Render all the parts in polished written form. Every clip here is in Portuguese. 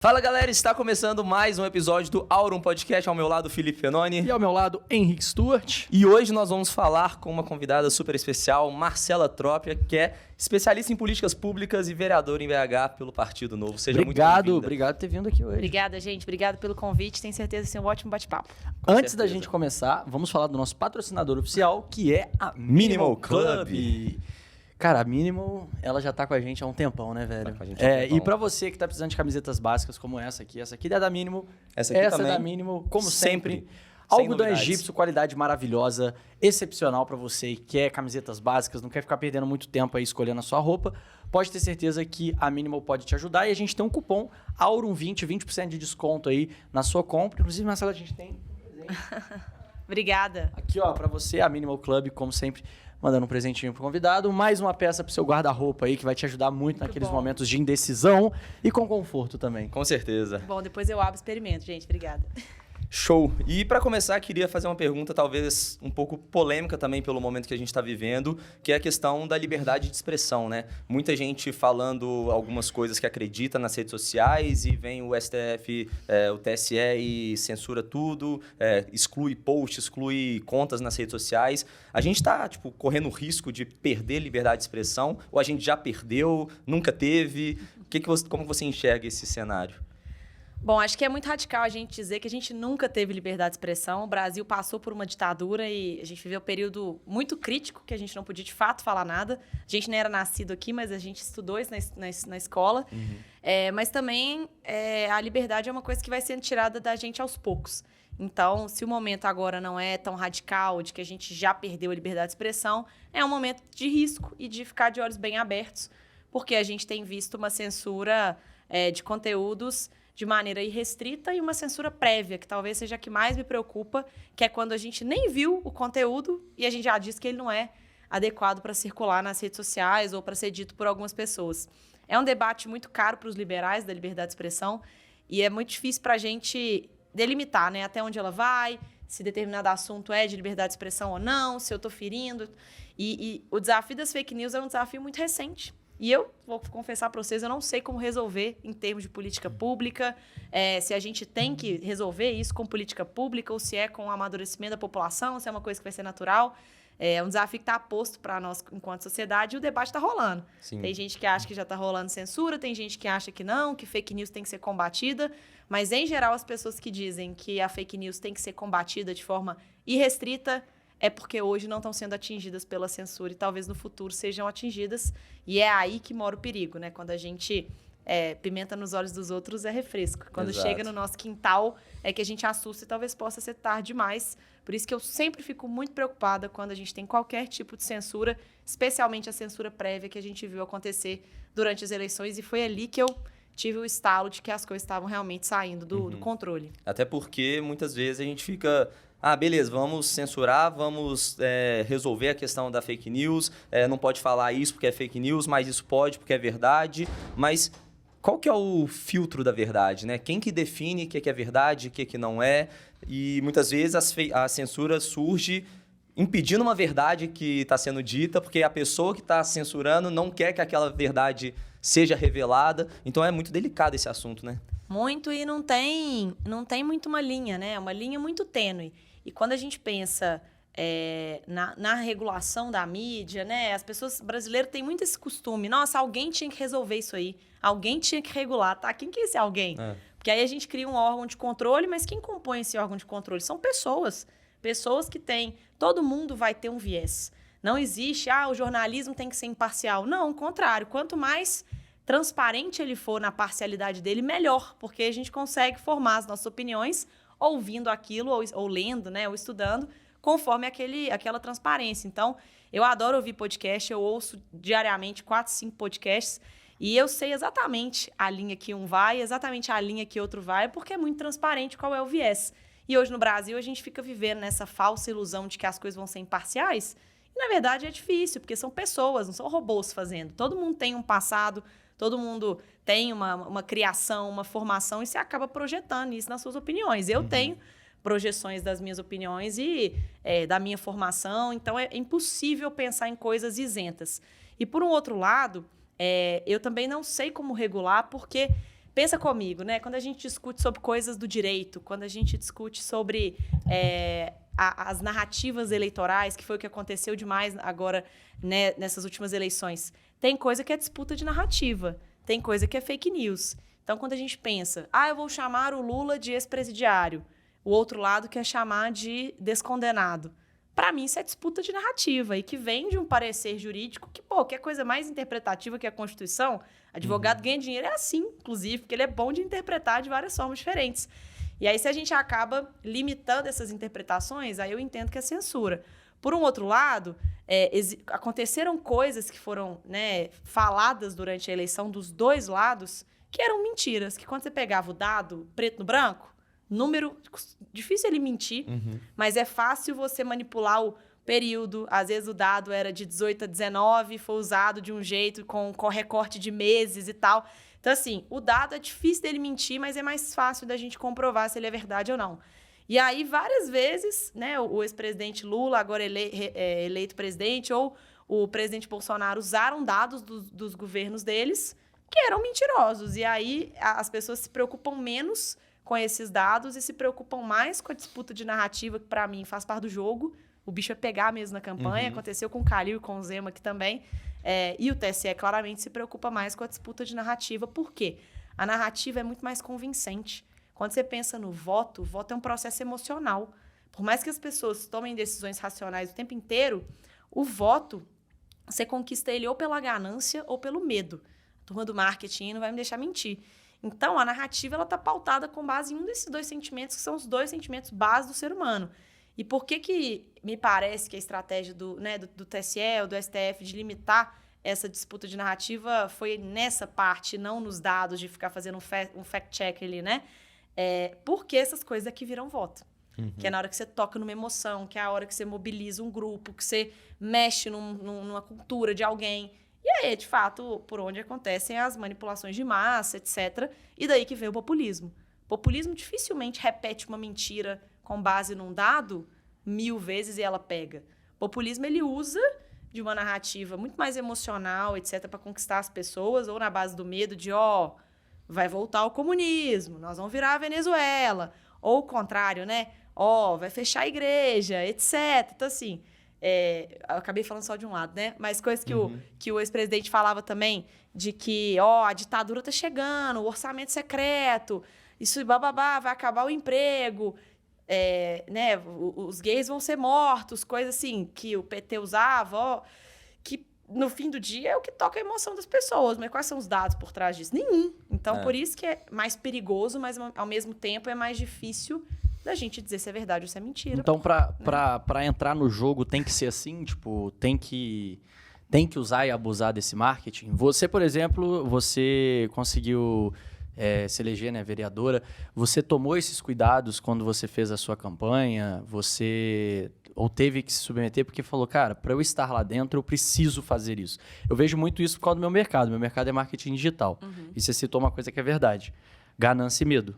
Fala galera, está começando mais um episódio do Aurum Podcast, ao meu lado Felipe Fenoni. E ao meu lado, Henrique Stuart. E hoje nós vamos falar com uma convidada super especial, Marcela Trópia, que é especialista em políticas públicas e vereadora em BH pelo Partido Novo. Seja muito bem-vinda. Obrigado por ter vindo aqui hoje. Obrigada, gente. Obrigado pelo convite. Tenho certeza que vai ser um ótimo bate-papo. Antes da gente começar, vamos falar do nosso patrocinador oficial, que é a Minimal Club. Cara, a Minimal, ela já tá com a gente há um tempão, né, velho? Tá com a gente há um tempão. E pra você que tá precisando de camisetas básicas como essa aqui é da Minimal. Essa aqui também. É da Minimal, como sempre. Sem Algodão novidades. egípcio, qualidade maravilhosa, excepcional pra você que quer camisetas básicas, não quer ficar perdendo muito tempo aí escolhendo a sua roupa. Pode ter certeza que a Minimal pode te ajudar. E a gente tem um cupom AURUM20, 20% de desconto aí na sua compra. Inclusive, Marcela, a gente tem um presente. Obrigada. Aqui, ó, pra você, a Minimal Club, como sempre, mandando um presentinho pro convidado. Mais uma peça pro seu guarda-roupa aí, que vai te ajudar muito naqueles bom. momentos de indecisão e com conforto também. Com certeza. Bom, depois eu abro e experimento, gente. Obrigada. Show! E para começar, queria fazer uma pergunta talvez um pouco polêmica também pelo momento que a gente está vivendo, que é a questão da liberdade de expressão, né? Muita gente falando algumas coisas que acredita nas redes sociais e vem o STF, o TSE e censura tudo, exclui posts, exclui contas nas redes sociais. A gente está, correndo o risco de perder liberdade de expressão ou a gente já perdeu, nunca teve? Como você enxerga esse cenário? Bom, acho que é muito radical a gente dizer que a gente nunca teve liberdade de expressão. O Brasil passou por uma ditadura e a gente viveu um período muito crítico, que a gente não podia, de fato, falar nada. A gente não era nascido aqui, mas a gente estudou isso na escola. Uhum. Mas também a liberdade é uma coisa que vai sendo tirada da gente aos poucos. Então, se o momento agora não é tão radical, de que a gente já perdeu a liberdade de expressão, é um momento de risco e de ficar de olhos bem abertos, porque a gente tem visto uma censura de conteúdos de maneira irrestrita e uma censura prévia, que talvez seja a que mais me preocupa, que é quando a gente nem viu o conteúdo e a gente já diz que ele não é adequado para circular nas redes sociais ou para ser dito por algumas pessoas. É um debate muito caro para os liberais da liberdade de expressão e é muito difícil para a gente delimitar, né, até onde ela vai, se determinado assunto é de liberdade de expressão ou não, se eu estou ferindo. E o desafio das fake news é um desafio muito recente. E eu vou confessar para vocês, eu não sei como resolver em termos de política pública, se a gente tem que resolver isso com política pública ou se é com o amadurecimento da população, se é uma coisa que vai ser natural. É um desafio que está posto para nós enquanto sociedade e o debate está rolando. Sim. Tem gente que acha que já está rolando censura, tem gente que acha que não, que fake news tem que ser combatida, mas, em geral, as pessoas que dizem que a fake news tem que ser combatida de forma irrestrita é porque hoje não estão sendo atingidas pela censura e talvez no futuro sejam atingidas. E é aí que mora o perigo, né? Quando a gente pimenta nos olhos dos outros é refresco. Quando Exato. chega no nosso quintal é que a gente assusta e talvez possa ser tarde demais. Por isso que eu sempre fico muito preocupada quando a gente tem qualquer tipo de censura, especialmente a censura prévia que a gente viu acontecer durante as eleições. E foi ali que eu tive o estalo de que as coisas estavam realmente saindo do controle. Até porque muitas vezes a gente fica... beleza, vamos censurar, vamos resolver a questão da fake news, não pode falar isso porque é fake news, mas isso pode porque é verdade. Mas qual que é o filtro da verdade, né? Quem que define o que é verdade, o que não é? E muitas vezes a censura surge impedindo uma verdade que está sendo dita, porque a pessoa que está censurando não quer que aquela verdade seja revelada. Então é muito delicado esse assunto, né? Muito, e não tem muito uma linha, né? É uma linha muito tênue. E quando a gente pensa na regulação da mídia, né? As pessoas brasileiras têm muito esse costume. Nossa, alguém tinha que resolver isso aí. Alguém tinha que regular, tá? Quem que é esse alguém? Porque aí a gente cria um órgão de controle, mas quem compõe esse órgão de controle? São pessoas. Pessoas que têm... Todo mundo vai ter um viés. Não existe, o jornalismo tem que ser imparcial. Não, ao contrário. Quanto mais transparente ele for na parcialidade dele, melhor, porque a gente consegue formar as nossas opiniões ouvindo aquilo, ou lendo, né, ou estudando, conforme aquela transparência. Então, eu adoro ouvir podcast, eu ouço diariamente 4, 5 podcasts, e eu sei exatamente a linha que um vai, exatamente a linha que outro vai, porque é muito transparente qual é o viés. E hoje no Brasil a gente fica vivendo nessa falsa ilusão de que as coisas vão ser imparciais, e na verdade é difícil, porque são pessoas, não são robôs fazendo. Todo mundo tem um passado, todo mundo tem uma criação, uma formação, e você acaba projetando isso nas suas opiniões. Eu tenho projeções das minhas opiniões e da minha formação, então é impossível pensar em coisas isentas. E, por um outro lado, eu também não sei como regular, porque Pensa comigo, né? Quando a gente discute sobre coisas do direito, quando a gente discute sobre as narrativas eleitorais, que foi o que aconteceu demais agora, né, nessas últimas eleições, tem coisa que é disputa de narrativa, tem coisa que é fake news. Então, quando a gente pensa, eu vou chamar o Lula de ex-presidiário, o outro lado quer chamar de descondenado. Para mim, isso é disputa de narrativa e que vem de um parecer jurídico que é coisa mais interpretativa que a Constituição. Advogado ganha dinheiro é assim, inclusive, porque ele é bom de interpretar de várias formas diferentes. E aí, se a gente acaba limitando essas interpretações, aí eu entendo que é censura. Por um outro lado, aconteceram coisas que foram, né, faladas durante a eleição dos dois lados que eram mentiras, que quando você pegava o dado preto no branco, número, difícil ele mentir, mas é fácil você manipular o período. Às vezes o dado era de 18 a 19, foi usado de um jeito com recorte de meses e tal. Então, assim, o dado é difícil dele mentir, mas é mais fácil da gente comprovar se ele é verdade ou não. E aí, várias vezes, né, o ex-presidente Lula, agora eleito presidente, ou o presidente Bolsonaro usaram dados dos governos deles que eram mentirosos. E aí, as pessoas se preocupam menos com esses dados e se preocupam mais com a disputa de narrativa, que para mim faz parte do jogo. O bicho é pegar mesmo na campanha. Aconteceu com o Calil e com o Zema aqui também. E o TSE claramente se preocupa mais com a disputa de narrativa. Por quê? A narrativa é muito mais convincente. Quando você pensa no voto, o voto é um processo emocional. Por mais que as pessoas tomem decisões racionais o tempo inteiro, o voto, você conquista ele ou pela ganância ou pelo medo. A turma do marketing não vai me deixar mentir. Então, a narrativa está pautada com base em um desses dois sentimentos, que são os dois sentimentos básicos do ser humano. E por que me parece que a estratégia do TSE ou do STF de limitar essa disputa de narrativa foi nessa parte, não nos dados de ficar fazendo um fact-check ali, né? Porque essas coisas aqui viram voto. Que é na hora que você toca numa emoção, que é a hora que você mobiliza um grupo, que você mexe numa cultura de alguém. E aí, de fato, por onde acontecem as manipulações de massa, etc. E daí que vem o populismo. O populismo dificilmente repete uma mentira com base num dado 1000 vezes e ela pega. O populismo, ele usa de uma narrativa muito mais emocional, etc., para conquistar as pessoas, ou na base do medo de, vai voltar o comunismo, nós vamos virar a Venezuela. Ou o contrário, né? Vai fechar a igreja, etc. Então, assim, eu acabei falando só de um lado, né? Mas coisa que o ex-presidente falava também, de que, a ditadura tá chegando, o orçamento secreto, isso bababá, vai acabar o emprego, né? Os gays vão ser mortos, coisa assim, que o PT usava, que no fim do dia é o que toca a emoção das pessoas. Mas quais são os dados por trás disso? Nenhum. Então, por isso que é mais perigoso, mas ao mesmo tempo é mais difícil da gente dizer se é verdade ou se é mentira. Então, para entrar no jogo, tem que ser assim? Tipo, tem que usar e abusar desse marketing? Você, por exemplo, você conseguiu se eleger, né, vereadora. Você tomou esses cuidados quando você fez a sua campanha? Ou teve que se submeter porque falou, cara, para eu estar lá dentro, eu preciso fazer isso. Eu vejo muito isso por causa do meu mercado. Meu mercado é marketing digital. E você citou uma coisa que é verdade. Ganância e medo.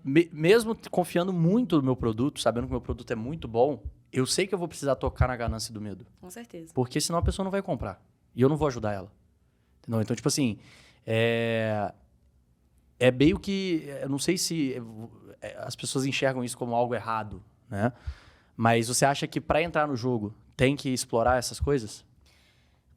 Mesmo confiando muito no meu produto, sabendo que o meu produto é muito bom, eu sei que eu vou precisar tocar na ganância e do medo. Com certeza. Porque senão a pessoa não vai comprar. E eu não vou ajudar ela. Entendeu? Então, tipo assim, é meio que... Eu não sei se as pessoas enxergam isso como algo errado, né? Mas você acha que para entrar no jogo tem que explorar essas coisas?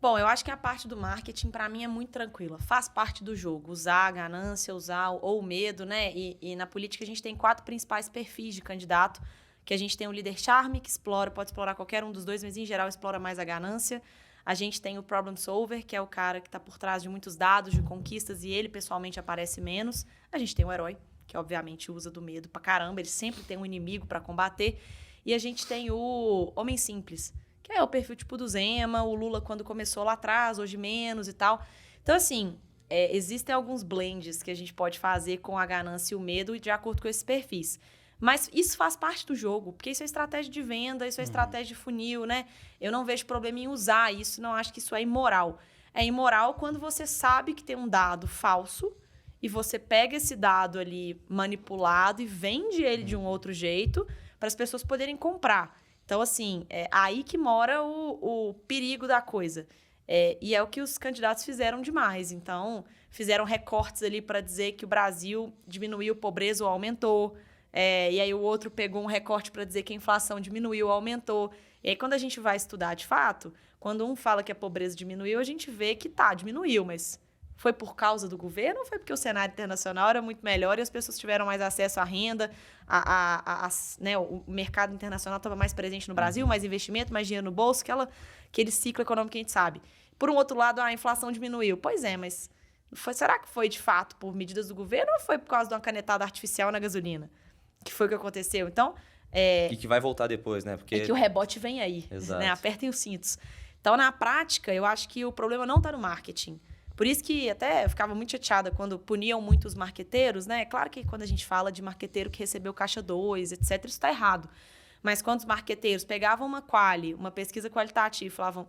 Bom, eu acho que a parte do marketing, para mim, é muito tranquila. Faz parte do jogo. Usar a ganância, usar ou o medo, né? E na política a gente tem 4 principais perfis de candidato, que a gente tem o líder charme, que pode explorar qualquer um dos dois, mas em geral explora mais a ganância. A gente tem o problem solver, que é o cara que está por trás de muitos dados, de conquistas, e ele pessoalmente aparece menos. A gente tem o herói, que obviamente usa do medo pra caramba, ele sempre tem um inimigo para combater. E a gente tem o homem simples, que é o perfil tipo do Zema, o Lula quando começou lá atrás, hoje menos e tal. Então, assim, existem alguns blends que a gente pode fazer com a ganância e o medo de acordo com esses perfis. Mas isso faz parte do jogo, porque isso é estratégia de venda, isso é estratégia de funil, né? Eu não vejo problema em usar isso, não acho que isso é imoral. É imoral quando você sabe que tem um dado falso e você pega esse dado ali manipulado e vende ele de um outro jeito para as pessoas poderem comprar. Então, assim, é aí que mora o perigo da coisa. E é o que os candidatos fizeram demais. Então, fizeram recortes ali para dizer que o Brasil diminuiu pobreza ou aumentou. E aí o outro pegou um recorte para dizer que a inflação diminuiu ou aumentou. E aí, quando a gente vai estudar de fato, quando um fala que a pobreza diminuiu, a gente vê que diminuiu, mas foi por causa do governo ou foi porque o cenário internacional era muito melhor e as pessoas tiveram mais acesso à renda, né, o mercado internacional estava mais presente no Brasil, mais investimento, mais dinheiro no bolso, aquele ciclo econômico que a gente sabe. Por um outro lado, a inflação diminuiu. Pois é, mas será que foi de fato por medidas do governo ou foi por causa de uma canetada artificial na gasolina? Que foi o que aconteceu. Então, E que vai voltar depois, né? Porque que o rebote vem aí. Exato. Né? Apertem os cintos. Então, na prática, eu acho que o problema não está no marketing. Por isso que até eu ficava muito chateada quando puniam muito os marqueteiros, né? Claro que quando a gente fala de marqueteiro que recebeu caixa 2, etc., isso está errado. Mas quando os marqueteiros pegavam uma quali, uma pesquisa qualitativa e falavam,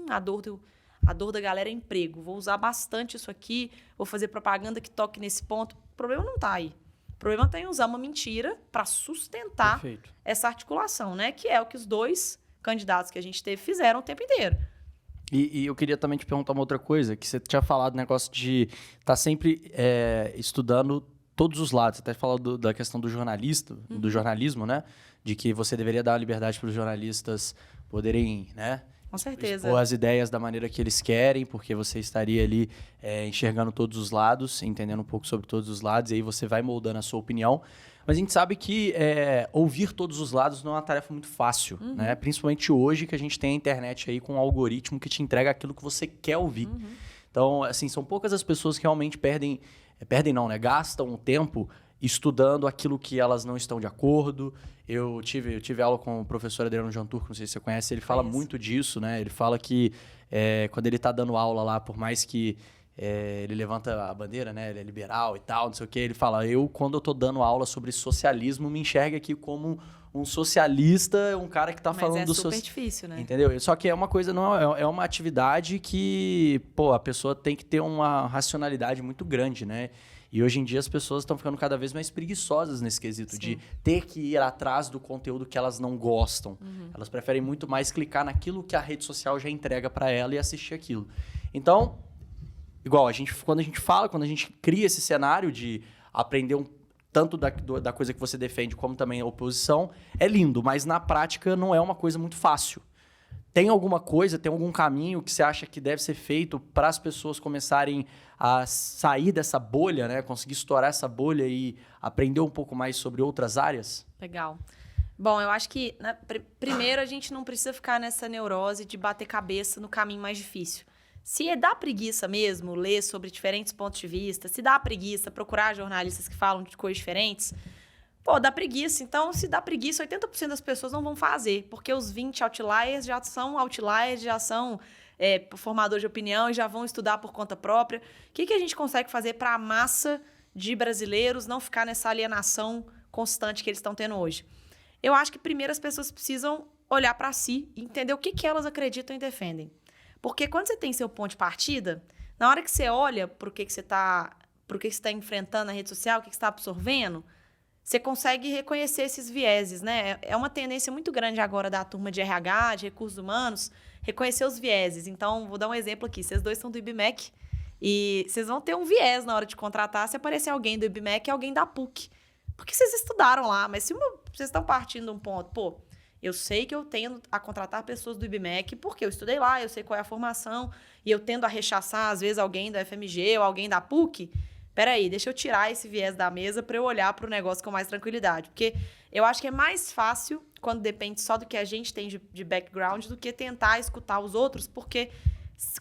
a dor da galera é emprego, vou usar bastante isso aqui, vou fazer propaganda que toque nesse ponto, o problema não está aí. O problema está em usar uma mentira para sustentar essa articulação, né? Que é o que os dois candidatos que a gente teve fizeram o tempo inteiro. E eu queria também te perguntar uma outra coisa, que você tinha falado o negócio de estar sempre estudando todos os lados. Você até falou da questão do jornalismo, né? De que você deveria dar liberdade para os jornalistas poderem, né? Com certeza. Expor as ideias da maneira que eles querem, porque você estaria ali enxergando todos os lados, entendendo um pouco sobre todos os lados, e aí você vai moldando a sua opinião. Mas a gente sabe que ouvir todos os lados não é uma tarefa muito fácil, né? Principalmente hoje que a gente tem a internet aí com um algoritmo que te entrega aquilo que você quer ouvir. Então, assim, são poucas as pessoas que realmente gastam um tempo estudando aquilo que elas não estão de acordo. Eu tive aula com o professor Adriano Janturco, não sei se você conhece, ele fala muito disso, né? Ele fala que quando ele está dando aula lá, por mais que ele levanta a bandeira, né? Ele é liberal e tal, não sei o quê. Ele fala, quando eu tô dando aula sobre socialismo, me enxerga aqui como um socialista, um cara que tá falando do super difícil, né? Entendeu? Só que é uma coisa, não é uma atividade que, a pessoa tem que ter uma racionalidade muito grande, né? E hoje em dia as pessoas estão ficando cada vez mais preguiçosas nesse quesito de ter que ir atrás do conteúdo que elas não gostam. Elas preferem muito mais clicar naquilo que a rede social já entrega para ela e assistir aquilo. Então, igual, quando a gente cria esse cenário de aprender tanto da coisa que você defende como também a oposição, é lindo, mas na prática não é uma coisa muito fácil. Tem algum caminho que você acha que deve ser feito para as pessoas começarem a sair dessa bolha, né? Conseguir estourar essa bolha e aprender um pouco mais sobre outras áreas? Legal. Bom, eu acho que, primeiro, a gente não precisa ficar nessa neurose de bater cabeça no caminho mais difícil. Se dá preguiça mesmo ler sobre diferentes pontos de vista, se dá preguiça procurar jornalistas que falam de coisas diferentes, dá preguiça. Então, se dá preguiça, 80% das pessoas não vão fazer, porque os 20 outliers, já são formadores de opinião e já vão estudar por conta própria. O que a gente consegue fazer para a massa de brasileiros não ficar nessa alienação constante que eles estão tendo hoje? Eu acho que primeiro as pessoas precisam olhar para si e entender o que elas acreditam e defendem. Porque quando você tem seu ponto de partida, na hora que você olha para o que você está enfrentando na rede social, o que você está absorvendo, você consegue reconhecer esses vieses, né? É uma tendência muito grande agora da turma de RH, de recursos humanos, reconhecer os vieses. Então, vou dar um exemplo aqui. Vocês dois são do IBMEC e vocês vão ter um viés na hora de contratar se aparecer alguém do IBMEC e alguém da PUC. Porque vocês estudaram lá, mas se vocês estão partindo de um ponto, eu sei que eu tendo a contratar pessoas do IBMEC porque eu estudei lá, eu sei qual é a formação e eu tendo a rechaçar, às vezes, alguém da FMG ou alguém da PUC. Peraí, deixa eu tirar esse viés da mesa para eu olhar para o negócio com mais tranquilidade. Porque eu acho que é mais fácil quando depende só do que a gente tem de background do que tentar escutar os outros, porque,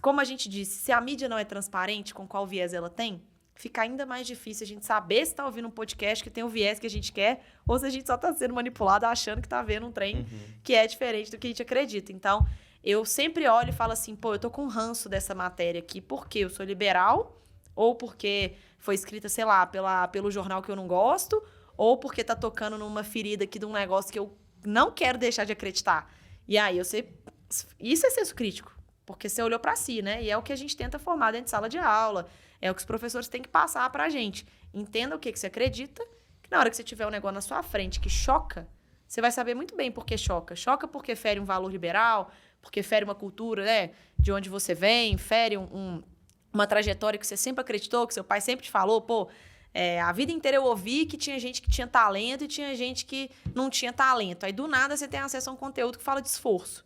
como a gente disse, se a mídia não é transparente com qual viés ela tem, fica ainda mais difícil a gente saber se está ouvindo um podcast que tem o viés que a gente quer ou se a gente só está sendo manipulado achando que está vendo um trem que é diferente do que a gente acredita. Então, eu sempre olho e falo assim, eu tô com ranço dessa matéria aqui porque eu sou liberal ou porque foi escrita, sei lá, pelo jornal que eu não gosto, ou porque tá tocando numa ferida aqui de um negócio que eu não quero deixar de acreditar. E aí, isso é senso crítico, porque você olhou para si, né? E é o que a gente tenta formar dentro de sala de aula, é o que os professores têm que passar pra gente. Entenda o que você acredita, que na hora que você tiver um negócio na sua frente que choca, você vai saber muito bem por que choca. Choca porque fere um valor liberal, porque fere uma cultura, né? De onde você vem, fere uma trajetória que você sempre acreditou, que seu pai sempre te falou, pô, a vida inteira eu ouvi que tinha gente que tinha talento e tinha gente que não tinha talento. Aí, do nada, você tem acesso a um conteúdo que fala de esforço.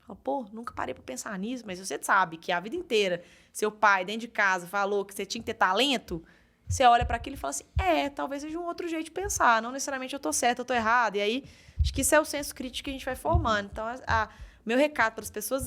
Fala, pô, nunca parei pra pensar nisso, mas você sabe que a vida inteira seu pai, dentro de casa, falou que você tinha que ter talento, você olha para aquilo e fala assim, talvez seja um outro jeito de pensar, não necessariamente eu tô certo, eu tô errado. E aí, acho que isso é o senso crítico que a gente vai formando. Então, meu recado para as pessoas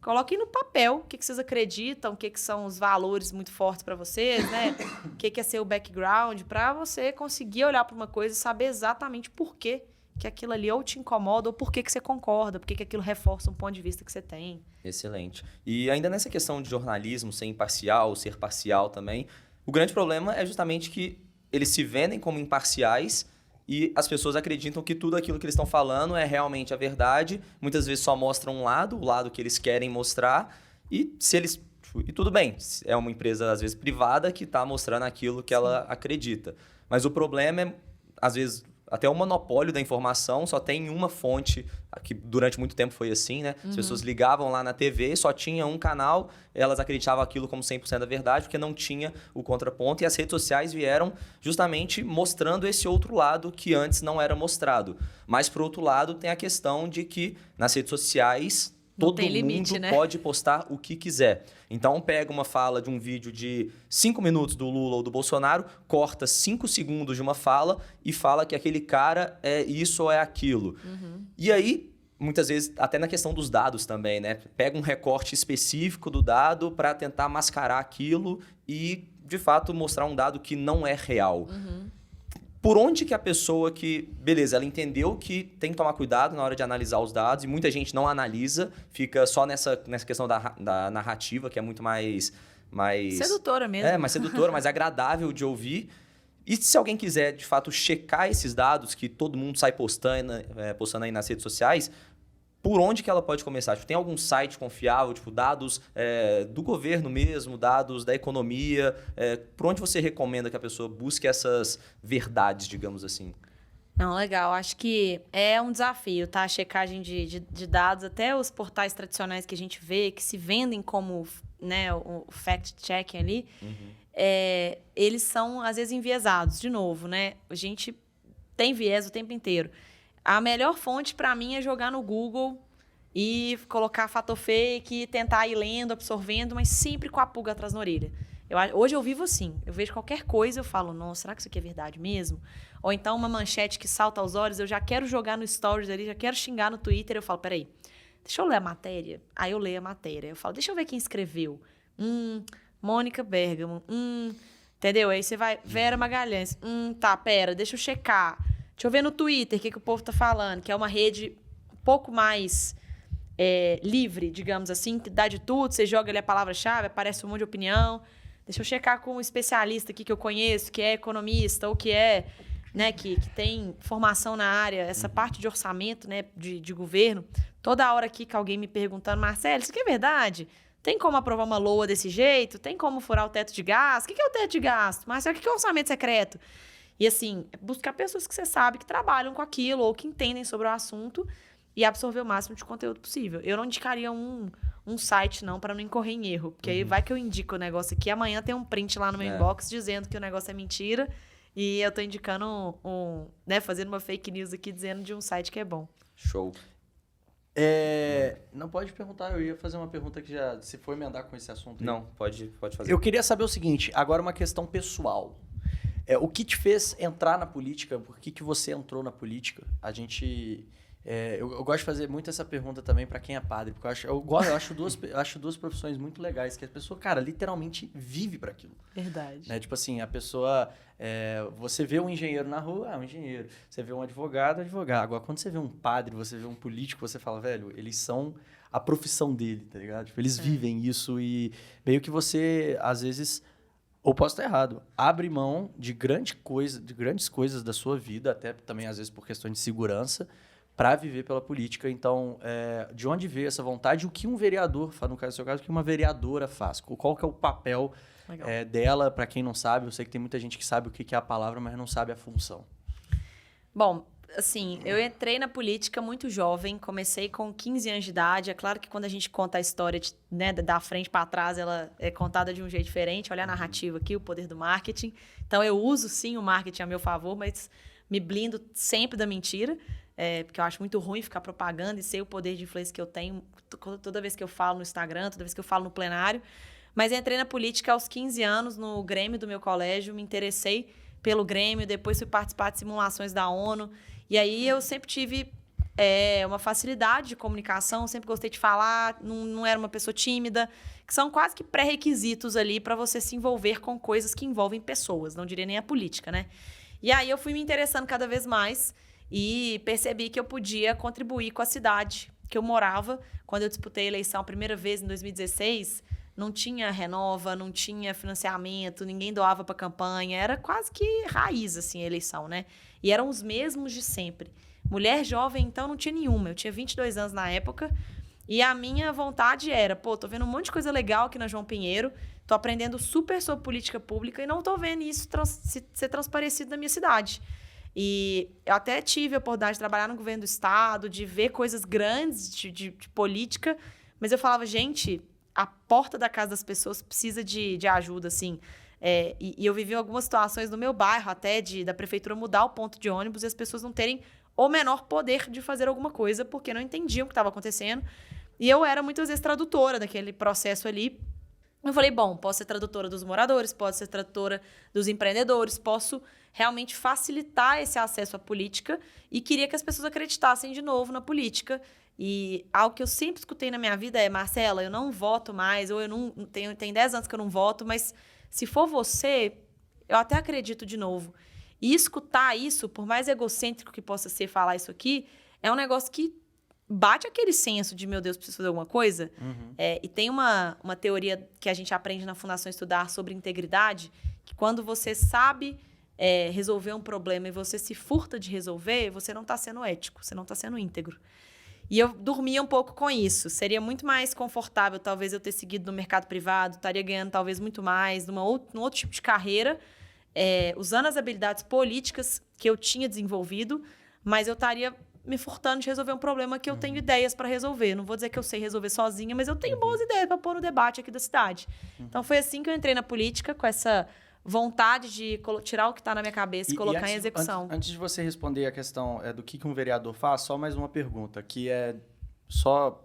coloquem no papel o que vocês acreditam, o que são os valores muito fortes para vocês, né? O que é ser o background, para você conseguir olhar para uma coisa e saber exatamente por que aquilo ali ou te incomoda ou por que você concorda, por que aquilo reforça um ponto de vista que você tem. Excelente. E ainda nessa questão de jornalismo ser imparcial, ser parcial também, o grande problema é justamente que eles se vendem como imparciais e as pessoas acreditam que tudo aquilo que eles estão falando é realmente a verdade. Muitas vezes só mostram um lado, o lado que eles querem mostrar. E se eles... E tudo bem, é uma empresa, às vezes, privada que está mostrando aquilo que ela acredita. Mas o problema é, às vezes, até o monopólio da informação só tem uma fonte, que durante muito tempo foi assim, né? As pessoas ligavam lá na TV, só tinha um canal, elas acreditavam aquilo como 100% da verdade, porque não tinha o contraponto, e as redes sociais vieram justamente mostrando esse outro lado que antes não era mostrado. Mas, por outro lado, tem a questão de que nas redes sociais todo mundo pode postar o que quiser. Então, pega uma fala de um vídeo de 5 minutos do Lula ou do Bolsonaro, corta 5 segundos de uma fala e fala que aquele cara é isso ou é aquilo. E aí, muitas vezes, até na questão dos dados também, né? Pega um recorte específico do dado para tentar mascarar aquilo e, de fato, mostrar um dado que não é real. Por onde que a pessoa que... Beleza, ela entendeu que tem que tomar cuidado na hora de analisar os dados e muita gente não analisa, fica só nessa questão da narrativa, que é muito mais... Sedutora mesmo. Mais sedutora, mais agradável de ouvir. E se alguém quiser, de fato, checar esses dados que todo mundo sai postando aí nas redes sociais, por onde que ela pode começar? Tipo, tem algum site confiável, tipo dados do governo mesmo, dados da economia? Por onde você recomenda que a pessoa busque essas verdades, digamos assim? Não, legal. Acho que é um desafio, tá? A checagem de dados, até os portais tradicionais que a gente vê, que se vendem como, né, o fact-checking ali, eles são, às vezes, enviesados. De novo, né? A gente tem viés o tempo inteiro. A melhor fonte, para mim, é jogar no Google e colocar fator fake, e tentar ir lendo, absorvendo, mas sempre com a pulga atrás da orelha. Hoje eu vivo assim. Eu vejo qualquer coisa, eu falo, nossa, será que isso aqui é verdade mesmo? Ou então uma manchete que salta aos olhos, eu já quero jogar no Stories ali, já quero xingar no Twitter, eu falo, peraí, deixa eu ler a matéria. Aí eu leio a matéria. Eu falo, deixa eu ver quem escreveu. Mônica Bergamo. Entendeu? Aí você vai, Vera Magalhães. Tá, pera, deixa eu checar. Deixa eu ver no Twitter o que o povo tá falando, que é uma rede um pouco mais livre, digamos assim, que dá de tudo, você joga ali a palavra-chave, aparece um monte de opinião. Deixa eu checar com um especialista aqui que eu conheço, que é economista ou que né, que tem formação na área, essa parte de orçamento, né, de governo. Toda hora aqui que alguém me perguntando, Marcelo, isso aqui é verdade? Tem como aprovar uma LOA desse jeito? Tem como furar o teto de gasto? O que é o teto de gasto? Marcelo, o que é o orçamento secreto? E, assim, buscar pessoas que você sabe que trabalham com aquilo ou que entendem sobre o assunto e absorver o máximo de conteúdo possível. Eu não indicaria um site, não, para não incorrer em erro. Porque aí vai que eu indico o negócio aqui, amanhã tem um print lá no meu inbox dizendo que o negócio é mentira e eu tô indicando né, fazendo uma fake news aqui dizendo de um site que é bom. Show. Não pode perguntar, eu ia fazer uma pergunta que já se for emendar com esse assunto. Aí. Não, pode fazer. Eu queria saber o seguinte, agora uma questão pessoal. O que te fez entrar na política? Por que você entrou na política? A gente... eu gosto de fazer muito essa pergunta também para quem é padre, porque eu acho duas profissões muito legais, que a pessoa, cara, literalmente vive para aquilo. Verdade. Né? Tipo assim, a pessoa... você vê um engenheiro na rua, um engenheiro. Você vê um advogado, advogado. Agora, quando você vê um padre, você vê um político, você fala, velho, eles são a profissão dele, tá ligado? Tipo, eles vivem isso e meio que você, às vezes... Ou posso estar errado. Abre mão de grandes coisas da sua vida, até também, às vezes, por questões de segurança, para viver pela política. Então, de onde veio essa vontade? O que um vereador faz, no caso do seu caso, o que uma vereadora faz? Qual que é o papel dela, para quem não sabe? Eu sei que tem muita gente que sabe o que é a palavra, mas não sabe a função. Bom, assim, eu entrei na política muito jovem, comecei com 15 anos de idade. É claro que quando a gente conta a história né, da frente para trás, ela é contada de um jeito diferente. Olha a narrativa aqui, o poder do marketing. Então, eu uso, sim, o marketing a meu favor, mas me blindo sempre da mentira, porque eu acho muito ruim ficar propaganda e ser o poder de influência que eu tenho toda vez que eu falo no Instagram, toda vez que eu falo no plenário. Mas entrei na política aos 15 anos, no Grêmio do meu colégio, me interessei pelo Grêmio, depois fui participar de simulações da ONU. E aí eu sempre tive uma facilidade de comunicação, sempre gostei de falar, não era uma pessoa tímida, que são quase que pré-requisitos ali para você se envolver com coisas que envolvem pessoas, não diria nem a política, né? E aí eu fui me interessando cada vez mais e percebi que eu podia contribuir com a cidade que eu morava. Quando eu disputei a eleição a primeira vez, em 2016, não tinha renova, não tinha financiamento, ninguém doava para campanha, era quase que raiz, assim, a eleição, né? E eram os mesmos de sempre. Mulher jovem, então, não tinha nenhuma. Eu tinha 22 anos na época e a minha vontade era, tô vendo um monte de coisa legal aqui na João Pinheiro, tô aprendendo super sobre política pública e não tô vendo isso ser transparecido na minha cidade. E eu até tive a oportunidade de trabalhar no governo do estado, de ver coisas grandes de política, mas eu falava, gente, a porta da casa das pessoas precisa de ajuda, assim. E eu vivi algumas situações no meu bairro, até da prefeitura mudar o ponto de ônibus e as pessoas não terem o menor poder de fazer alguma coisa, porque não entendiam o que estava acontecendo. E eu era, muitas vezes, tradutora daquele processo ali. Eu falei, bom, posso ser tradutora dos moradores, posso ser tradutora dos empreendedores, posso realmente facilitar esse acesso à política e queria que as pessoas acreditassem de novo na política. E algo que eu sempre escutei na minha vida é, Marcela, eu não voto mais, ou eu não tem 10 anos que eu não voto, mas se for você, eu até acredito de novo. E escutar isso, por mais egocêntrico que possa ser falar isso aqui, é um negócio que bate aquele senso de, meu Deus, preciso fazer alguma coisa. Uhum. E tem uma teoria que a gente aprende na Fundação Estudar sobre integridade, que quando você sabe resolver um problema e você se furta de resolver, você não está sendo ético, você não está sendo íntegro. E eu dormia um pouco com isso. Seria muito mais confortável, talvez, eu ter seguido no mercado privado, estaria ganhando, talvez, muito mais, num outro tipo de carreira, usando as habilidades políticas que eu tinha desenvolvido, mas eu estaria me furtando de resolver um problema que eu tenho ideias para resolver. Não vou dizer que eu sei resolver sozinha, mas eu tenho boas ideias para pôr no debate aqui da cidade. Então, foi assim que eu entrei na política, com essa vontade de tirar o que está na minha cabeça e colocar em execução. Antes de você responder a questão do que um vereador faz, só mais uma pergunta, que é só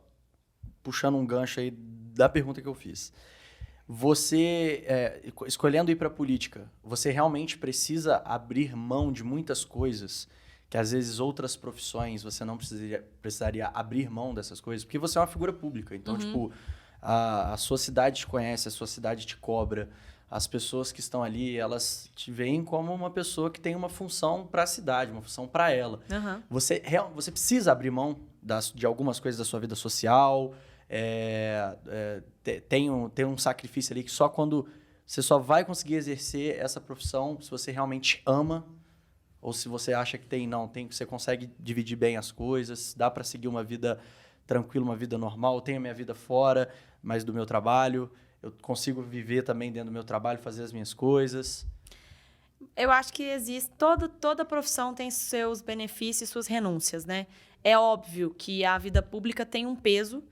puxando um gancho aí da pergunta que eu fiz. Você, escolhendo ir para a política, você realmente precisa abrir mão de muitas coisas que, às vezes, outras profissões você não precisaria abrir mão dessas coisas? Porque você é uma figura pública. Então, tipo, a sua cidade te conhece, a sua cidade te cobra. As pessoas que estão ali, elas te veem como uma pessoa que tem uma função para a cidade, uma função para ela. Uhum. Você precisa abrir mão de algumas coisas da sua vida social. Tem um sacrifício ali que só quando você só vai conseguir exercer essa profissão se você realmente ama, ou se você acha que você consegue dividir bem as coisas, dá para seguir uma vida tranquila, uma vida normal. Eu tenho a minha vida fora, mas do meu trabalho. Eu consigo viver também dentro do meu trabalho, fazer as minhas coisas. Eu acho que existe... Toda profissão tem seus benefícios e suas renúncias, né? É óbvio que a vida pública tem um peso.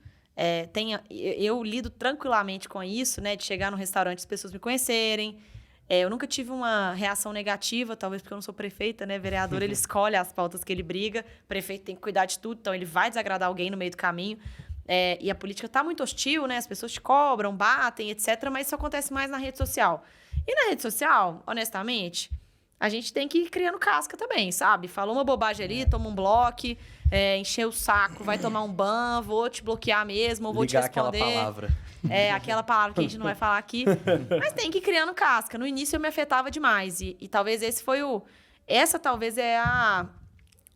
Eu lido tranquilamente com isso, né? De chegar no restaurante e as pessoas me conhecerem. Eu nunca tive uma reação negativa, talvez porque eu não sou prefeita, né? Vereador, ele escolhe as pautas que ele briga. O prefeito tem que cuidar de tudo, então ele vai desagradar alguém no meio do caminho. E a política está muito hostil, né? As pessoas te cobram, batem, etc. Mas isso acontece mais na rede social. E na rede social, honestamente, a gente tem que ir criando casca também, sabe? Falou uma bobagem ali, toma um bloco, encher o saco, vai tomar um ban, vou te bloquear mesmo, ou vou te responder. Aquela palavra. Aquela palavra que a gente não vai falar aqui. Mas tem que ir criando casca. No início eu me afetava demais. E talvez esse foi essa talvez é a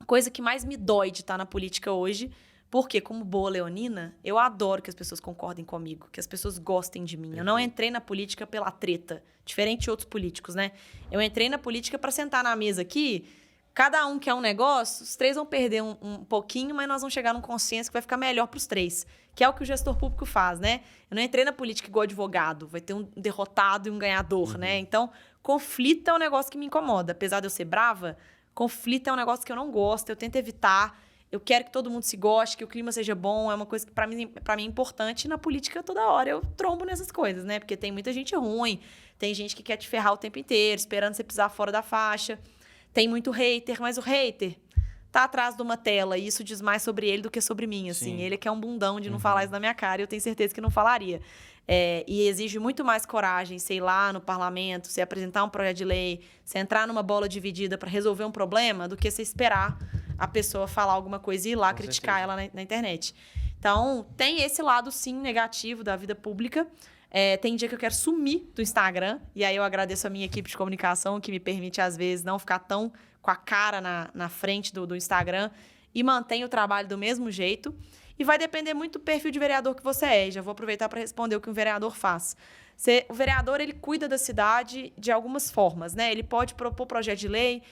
coisa que mais me dói de estar na política hoje. Porque, como boa leonina, eu adoro que as pessoas concordem comigo, que as pessoas gostem de mim. Eu não entrei na política pela treta, diferente de outros políticos, né? Eu entrei na política para sentar na mesa aqui, cada um quer um negócio, os três vão perder um pouquinho, mas nós vamos chegar num consenso que vai ficar melhor para os três, que é o que o gestor público faz, né? Eu não entrei na política igual advogado, vai ter um derrotado e um ganhador, né? Então, conflito é um negócio que me incomoda. Apesar de eu ser brava, Conflito é um negócio que eu não gosto, eu tento evitar. Eu quero que todo mundo se goste, que o clima seja bom. É uma coisa que pra mim é importante. E na política, toda hora eu trombo nessas coisas, né? Porque tem muita gente ruim, tem gente que quer te ferrar o tempo inteiro, esperando você pisar fora da faixa. Tem muito hater, mas o hater tá atrás de uma tela e isso diz mais sobre ele do que sobre mim, assim. Sim. Ele que é um bundão de não falar isso na minha cara e eu tenho certeza que não falaria. E exige muito mais coragem, sei lá, no parlamento, você apresentar um projeto de lei, você entrar numa bola dividida para resolver um problema, do que você esperar a pessoa falar alguma coisa e ir lá Com criticar certeza. ela na internet. Então, tem esse lado, sim, negativo da vida pública. Tem dia que eu quero sumir do Instagram, e aí eu agradeço a minha equipe de comunicação, que me permite, às vezes, não ficar tão com a cara na frente do Instagram, e mantém o trabalho do mesmo jeito. E vai depender muito do perfil de vereador que você é. E já vou aproveitar para responder o que um vereador faz. O vereador, ele cuida da cidade de algumas formas, né? Ele pode propor projeto de lei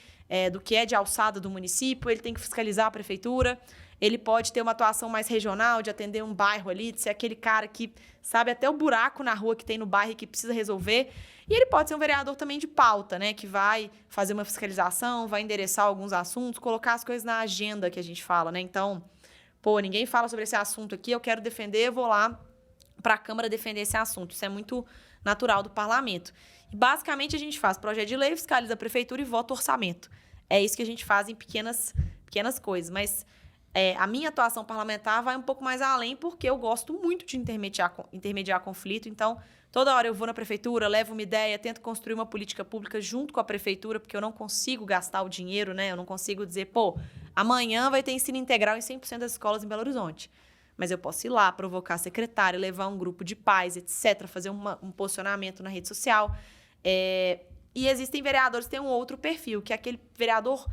do que é de alçada do município, ele tem que fiscalizar a prefeitura, ele pode ter uma atuação mais regional, de atender um bairro ali, de ser aquele cara que sabe até o buraco na rua que tem no bairro e que precisa resolver. E ele pode ser um vereador também de pauta, né? Que vai fazer uma fiscalização, vai endereçar alguns assuntos, colocar as coisas na agenda que a gente fala, né? Então, ninguém fala sobre esse assunto aqui, eu quero defender, eu vou lá para a Câmara defender esse assunto. Isso é muito natural do parlamento. E, basicamente, a gente faz projeto de lei, fiscaliza a prefeitura e vota orçamento. É isso que a gente faz em pequenas coisas. Mas a minha atuação parlamentar vai um pouco mais além, porque eu gosto muito de intermediar conflito. Então, toda hora eu vou na prefeitura, levo uma ideia, tento construir uma política pública junto com a prefeitura, porque eu não consigo gastar o dinheiro, né? Eu não consigo dizer, amanhã vai ter ensino integral em 100% das escolas em Belo Horizonte. Mas eu posso ir lá, provocar a secretária, levar um grupo de pais, etc., fazer um posicionamento na rede social. E existem vereadores que têm um outro perfil, que é aquele vereador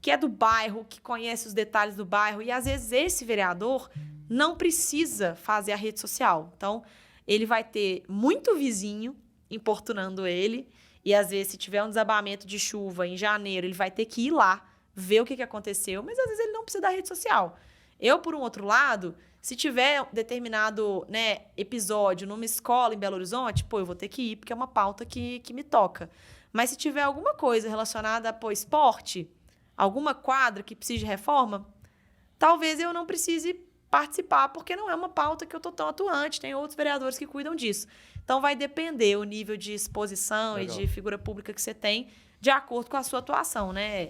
que é do bairro, que conhece os detalhes do bairro. E, às vezes, esse vereador não precisa fazer a rede social. Então, ele vai ter muito vizinho importunando ele. E, às vezes, se tiver um desabamento de chuva em janeiro, ele vai ter que ir lá, ver o que aconteceu. Mas, às vezes, ele não precisa da rede social. Eu, por um outro lado, se tiver determinado, né, episódio numa escola em Belo Horizonte, eu vou ter que ir, porque é uma pauta que me toca. Mas se tiver alguma coisa relacionada a esporte, alguma quadra que precise de reforma, talvez eu não precise participar, porque não é uma pauta que eu estou tão atuante. Tem outros vereadores que cuidam disso. Então, vai depender o nível de exposição e de figura pública que você tem, de acordo com a sua atuação, né?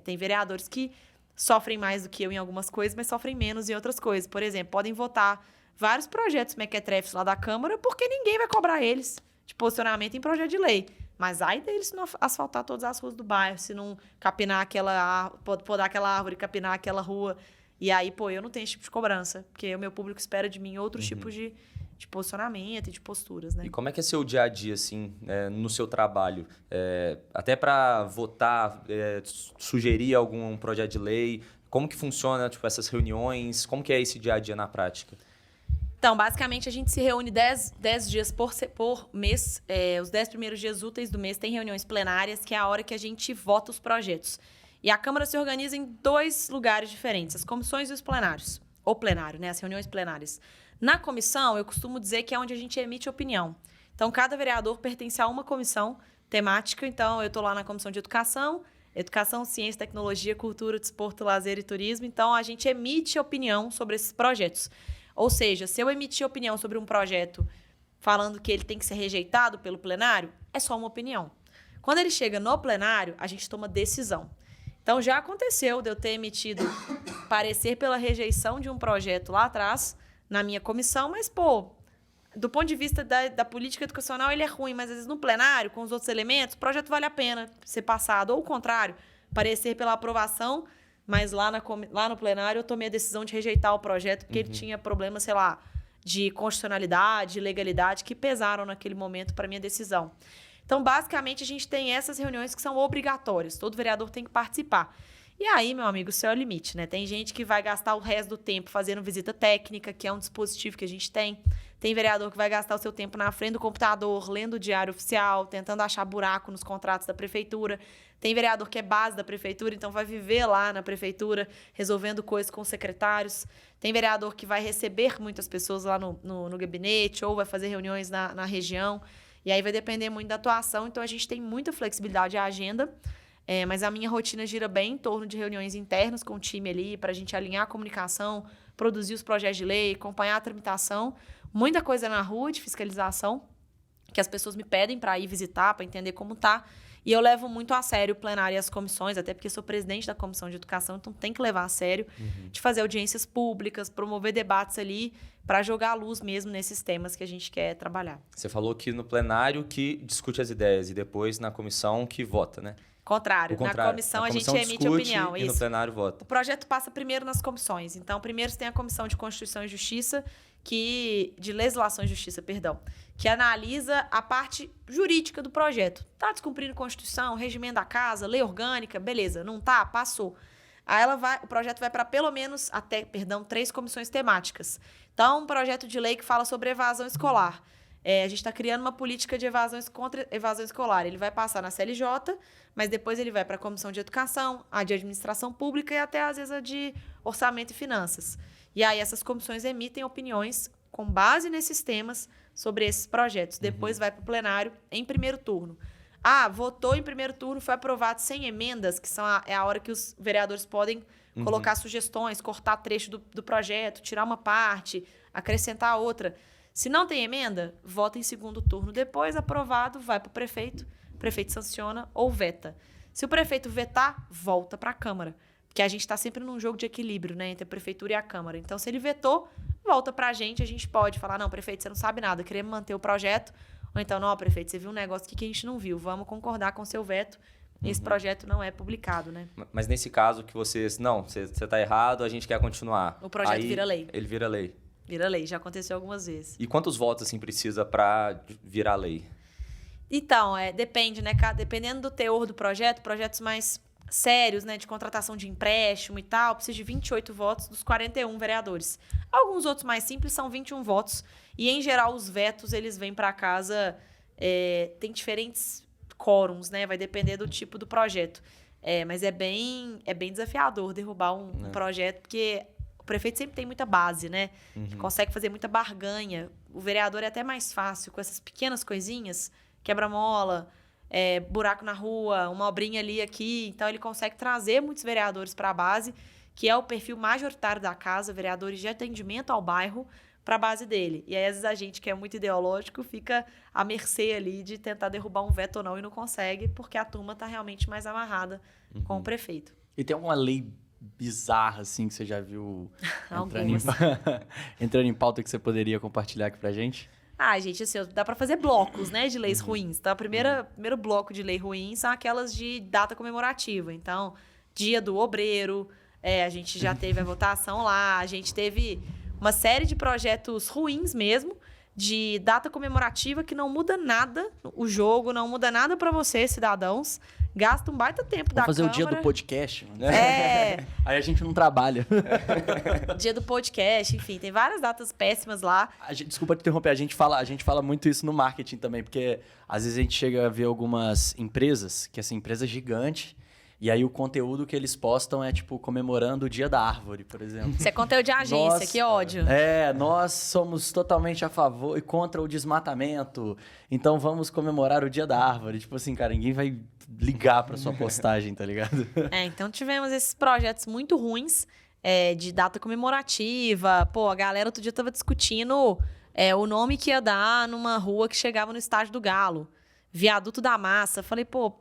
Tem vereadores que sofrem mais do que eu em algumas coisas, mas sofrem menos em outras coisas. Por exemplo, podem votar vários projetos mequetrefes lá da Câmara, porque ninguém vai cobrar eles de posicionamento em projeto de lei. Mas ai deles se não asfaltar todas as ruas do bairro, se não capinar podar aquela árvore, capinar aquela rua. E aí, eu não tenho esse tipo de cobrança, porque o meu público espera de mim outros tipos de posicionamento e de posturas, né? E como é que é seu dia a dia, assim, no seu trabalho? Até para votar, sugerir algum projeto de lei, como que funciona, essas reuniões? Como que é esse dia a dia na prática? Então, basicamente, a gente se reúne 10 dias por mês. Os 10 primeiros dias úteis do mês tem reuniões plenárias, que é a hora que a gente vota os projetos. E a Câmara se organiza em 2 lugares diferentes, as comissões e os plenários. Ou plenário, né? As reuniões plenárias. Na comissão, eu costumo dizer que é onde a gente emite opinião. Então, cada vereador pertence a uma comissão temática. Então, eu estou lá na Comissão de Educação, Ciência, Tecnologia, Cultura, Desporto, Lazer e Turismo. Então, a gente emite opinião sobre esses projetos. Ou seja, se eu emitir opinião sobre um projeto falando que ele tem que ser rejeitado pelo plenário, é só uma opinião. Quando ele chega no plenário, a gente toma decisão. Então, já aconteceu de eu ter emitido parecer pela rejeição de um projeto lá atrás, na minha comissão, mas, do ponto de vista da política educacional, ele é ruim, mas, às vezes, no plenário, com os outros elementos, o projeto vale a pena ser passado. Ou o contrário, parecer pela aprovação, mas lá no plenário eu tomei a decisão de rejeitar o projeto, porque ele tinha problemas, sei lá, de constitucionalidade, de legalidade, que pesaram naquele momento para a minha decisão. Então, basicamente, a gente tem essas reuniões que são obrigatórias. Todo vereador tem que participar. E aí, meu amigo, o céu é o limite, né? Tem gente que vai gastar o resto do tempo fazendo visita técnica, que é um dispositivo que a gente tem. Tem vereador que vai gastar o seu tempo na frente do computador, lendo o diário oficial, tentando achar buraco nos contratos da prefeitura. Tem vereador que é base da prefeitura, então vai viver lá na prefeitura, resolvendo coisas com os secretários. Tem vereador que vai receber muitas pessoas lá no gabinete, ou vai fazer reuniões na região. E aí vai depender muito da atuação. Então, a gente tem muita flexibilidade à agenda. Mas a minha rotina gira bem em torno de reuniões internas com o time ali, para a gente alinhar a comunicação, produzir os projetos de lei, acompanhar a tramitação. Muita coisa na rua de fiscalização, que as pessoas me pedem para ir visitar, para entender como tá. E eu levo muito a sério o plenário e as comissões, até porque sou presidente da Comissão de Educação, então tem que levar a sério, de fazer audiências públicas, promover debates ali, para jogar a luz mesmo nesses temas que a gente quer trabalhar. Você falou que no plenário que discute as ideias e depois na comissão que vota, né? Contrário. O contrário. Na comissão a gente discute emite opinião. E no plenário vota. O projeto passa primeiro nas comissões. Então, primeiro tem a Comissão de Constituição e Justiça, de Legislação e Justiça, perdão, que analisa a parte jurídica do projeto. Está descumprindo Constituição, regimento da casa, lei orgânica, beleza, não tá, passou. Aí o projeto vai para pelo menos 3 comissões temáticas. Então, um projeto de lei que fala sobre evasão escolar. A gente está criando uma política de contra evasão escolar. Ele vai passar na CLJ, mas depois ele vai para a Comissão de Educação, a de Administração Pública e até, às vezes, a de Orçamento e Finanças. E aí essas comissões emitem opiniões com base nesses temas sobre esses projetos. Depois vai para o plenário em primeiro turno. Votou em primeiro turno, foi aprovado sem emendas, que é a hora que os vereadores podem colocar sugestões, cortar trecho do projeto, tirar uma parte, acrescentar outra. Se não tem emenda, vota em segundo turno. Depois, aprovado, vai para o prefeito sanciona ou veta. Se o prefeito vetar, volta para a Câmara. Porque a gente está sempre num jogo de equilíbrio, né, entre a prefeitura e a Câmara. Então, se ele vetou, volta para a gente pode falar, não, prefeito, você não sabe nada, queremos manter o projeto. Ou então, não, prefeito, você viu um negócio aqui que a gente não viu, vamos concordar com o seu veto. Esse projeto não é publicado, né? Mas nesse caso que vocês, não, você está errado, a gente quer continuar. O projeto vira lei. Ele vira lei. Vira lei, já aconteceu algumas vezes. E quantos votos, assim, precisa para virar lei? Então, depende, né? Dependendo do teor do projeto, projetos mais sérios, né, de contratação de empréstimo e tal, precisa de 28 votos dos 41 vereadores. Alguns outros mais simples são 21 votos. E, em geral, os vetos, eles vêm para casa, tem diferentes quórums, né? Vai depender do tipo do projeto. Mas é bem desafiador derrubar um projeto, porque o prefeito sempre tem muita base, né? Consegue fazer muita barganha. O vereador é até mais fácil com essas pequenas coisinhas, quebra-mola, buraco na rua, uma obrinha ali aqui. Então, ele consegue trazer muitos vereadores para a base, que é o perfil majoritário da casa, vereadores de atendimento ao bairro, para a base dele. E aí, às vezes, a gente que é muito ideológico fica à mercê ali de tentar derrubar um veto ou não e não consegue, porque a turma está realmente mais amarrada com o prefeito. E tem alguma lei bizarra, assim, que você já viu entrando em pauta que você poderia compartilhar aqui pra gente? Gente, assim, dá para fazer blocos, né, de leis ruins. Então, primeiro bloco de lei ruim são aquelas de data comemorativa. Então, Dia do Obreiro, a gente já teve a votação lá, a gente teve uma série de projetos ruins mesmo, de data comemorativa que não muda nada o jogo, não muda nada para vocês, cidadãos. Gasta um baita tempo da Câmara. Vamos fazer o dia do podcast. Mano. Aí a gente não trabalha. Dia do podcast, enfim, tem várias datas péssimas lá. Desculpa te interromper, a gente fala muito isso no marketing também, porque às vezes a gente chega a ver algumas empresas, que essa empresa é gigante, e aí o conteúdo que eles postam é, tipo, comemorando o Dia da Árvore, por exemplo. Isso é conteúdo de agência, que ódio. Nós somos totalmente a favor e contra o desmatamento, então vamos comemorar o Dia da Árvore. Tipo assim, cara, ninguém vai ligar pra sua postagem, tá ligado? Então tivemos esses projetos muito ruins, de data comemorativa. Pô, a galera outro dia tava discutindo o nome que ia dar numa rua que chegava no Estádio do Galo. Viaduto da Massa. Falei, pô,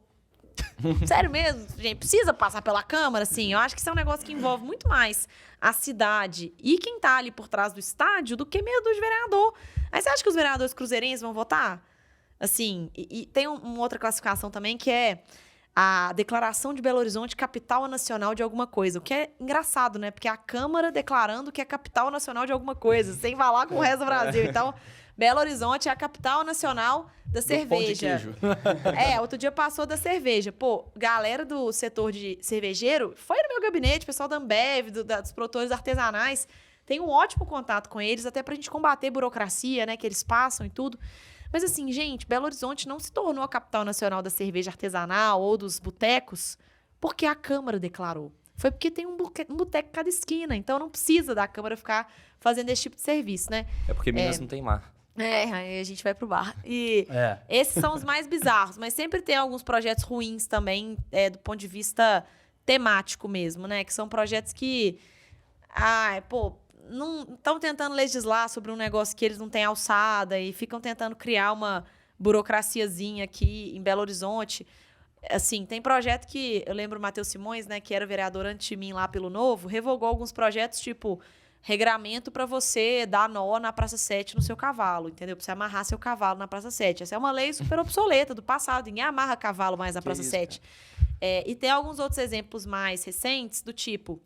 sério mesmo, gente, precisa passar pela Câmara, assim? Eu acho que isso é um negócio que envolve muito mais a cidade e quem tá ali por trás do estádio do que mesmo dos vereadores. Aí você acha que os vereadores cruzeirenses vão votar? Assim, e tem uma outra classificação também que é a declaração de Belo Horizonte capital nacional de alguma coisa. O que é engraçado, né? Porque é a Câmara declarando que é capital nacional de alguma coisa, sem falar com o resto do Brasil. Então, Belo Horizonte é a capital nacional da cerveja. Pão de queijo. Outro dia passou da cerveja. Pô, galera do setor de cervejeiro foi no meu gabinete, pessoal da Ambev, dos produtores artesanais. Tem um ótimo contato com eles, até pra gente combater burocracia, né? Que eles passam e tudo. Mas assim, gente, Belo Horizonte não se tornou a capital nacional da cerveja artesanal ou dos botecos porque a Câmara declarou. Foi porque tem um boteco em cada esquina, então não precisa da Câmara ficar fazendo esse tipo de serviço, né? É porque Minas não tem mar. Aí a gente vai pro bar. E esses são os mais bizarros, mas sempre tem alguns projetos ruins também, do ponto de vista temático mesmo, né? Que são projetos que, não estão tentando legislar sobre um negócio que eles não têm alçada e ficam tentando criar uma burocraciazinha aqui em Belo Horizonte. Assim, tem projeto que, eu lembro o Matheus Simões, né, que era vereador antes de mim lá pelo Novo, revogou alguns projetos, tipo, regramento para você dar nó na Praça 7 no seu cavalo, entendeu? Para você amarrar seu cavalo na Praça 7. Essa é uma lei super obsoleta do passado, ninguém amarra cavalo mais na Praça 7. E tem alguns outros exemplos mais recentes, do tipo,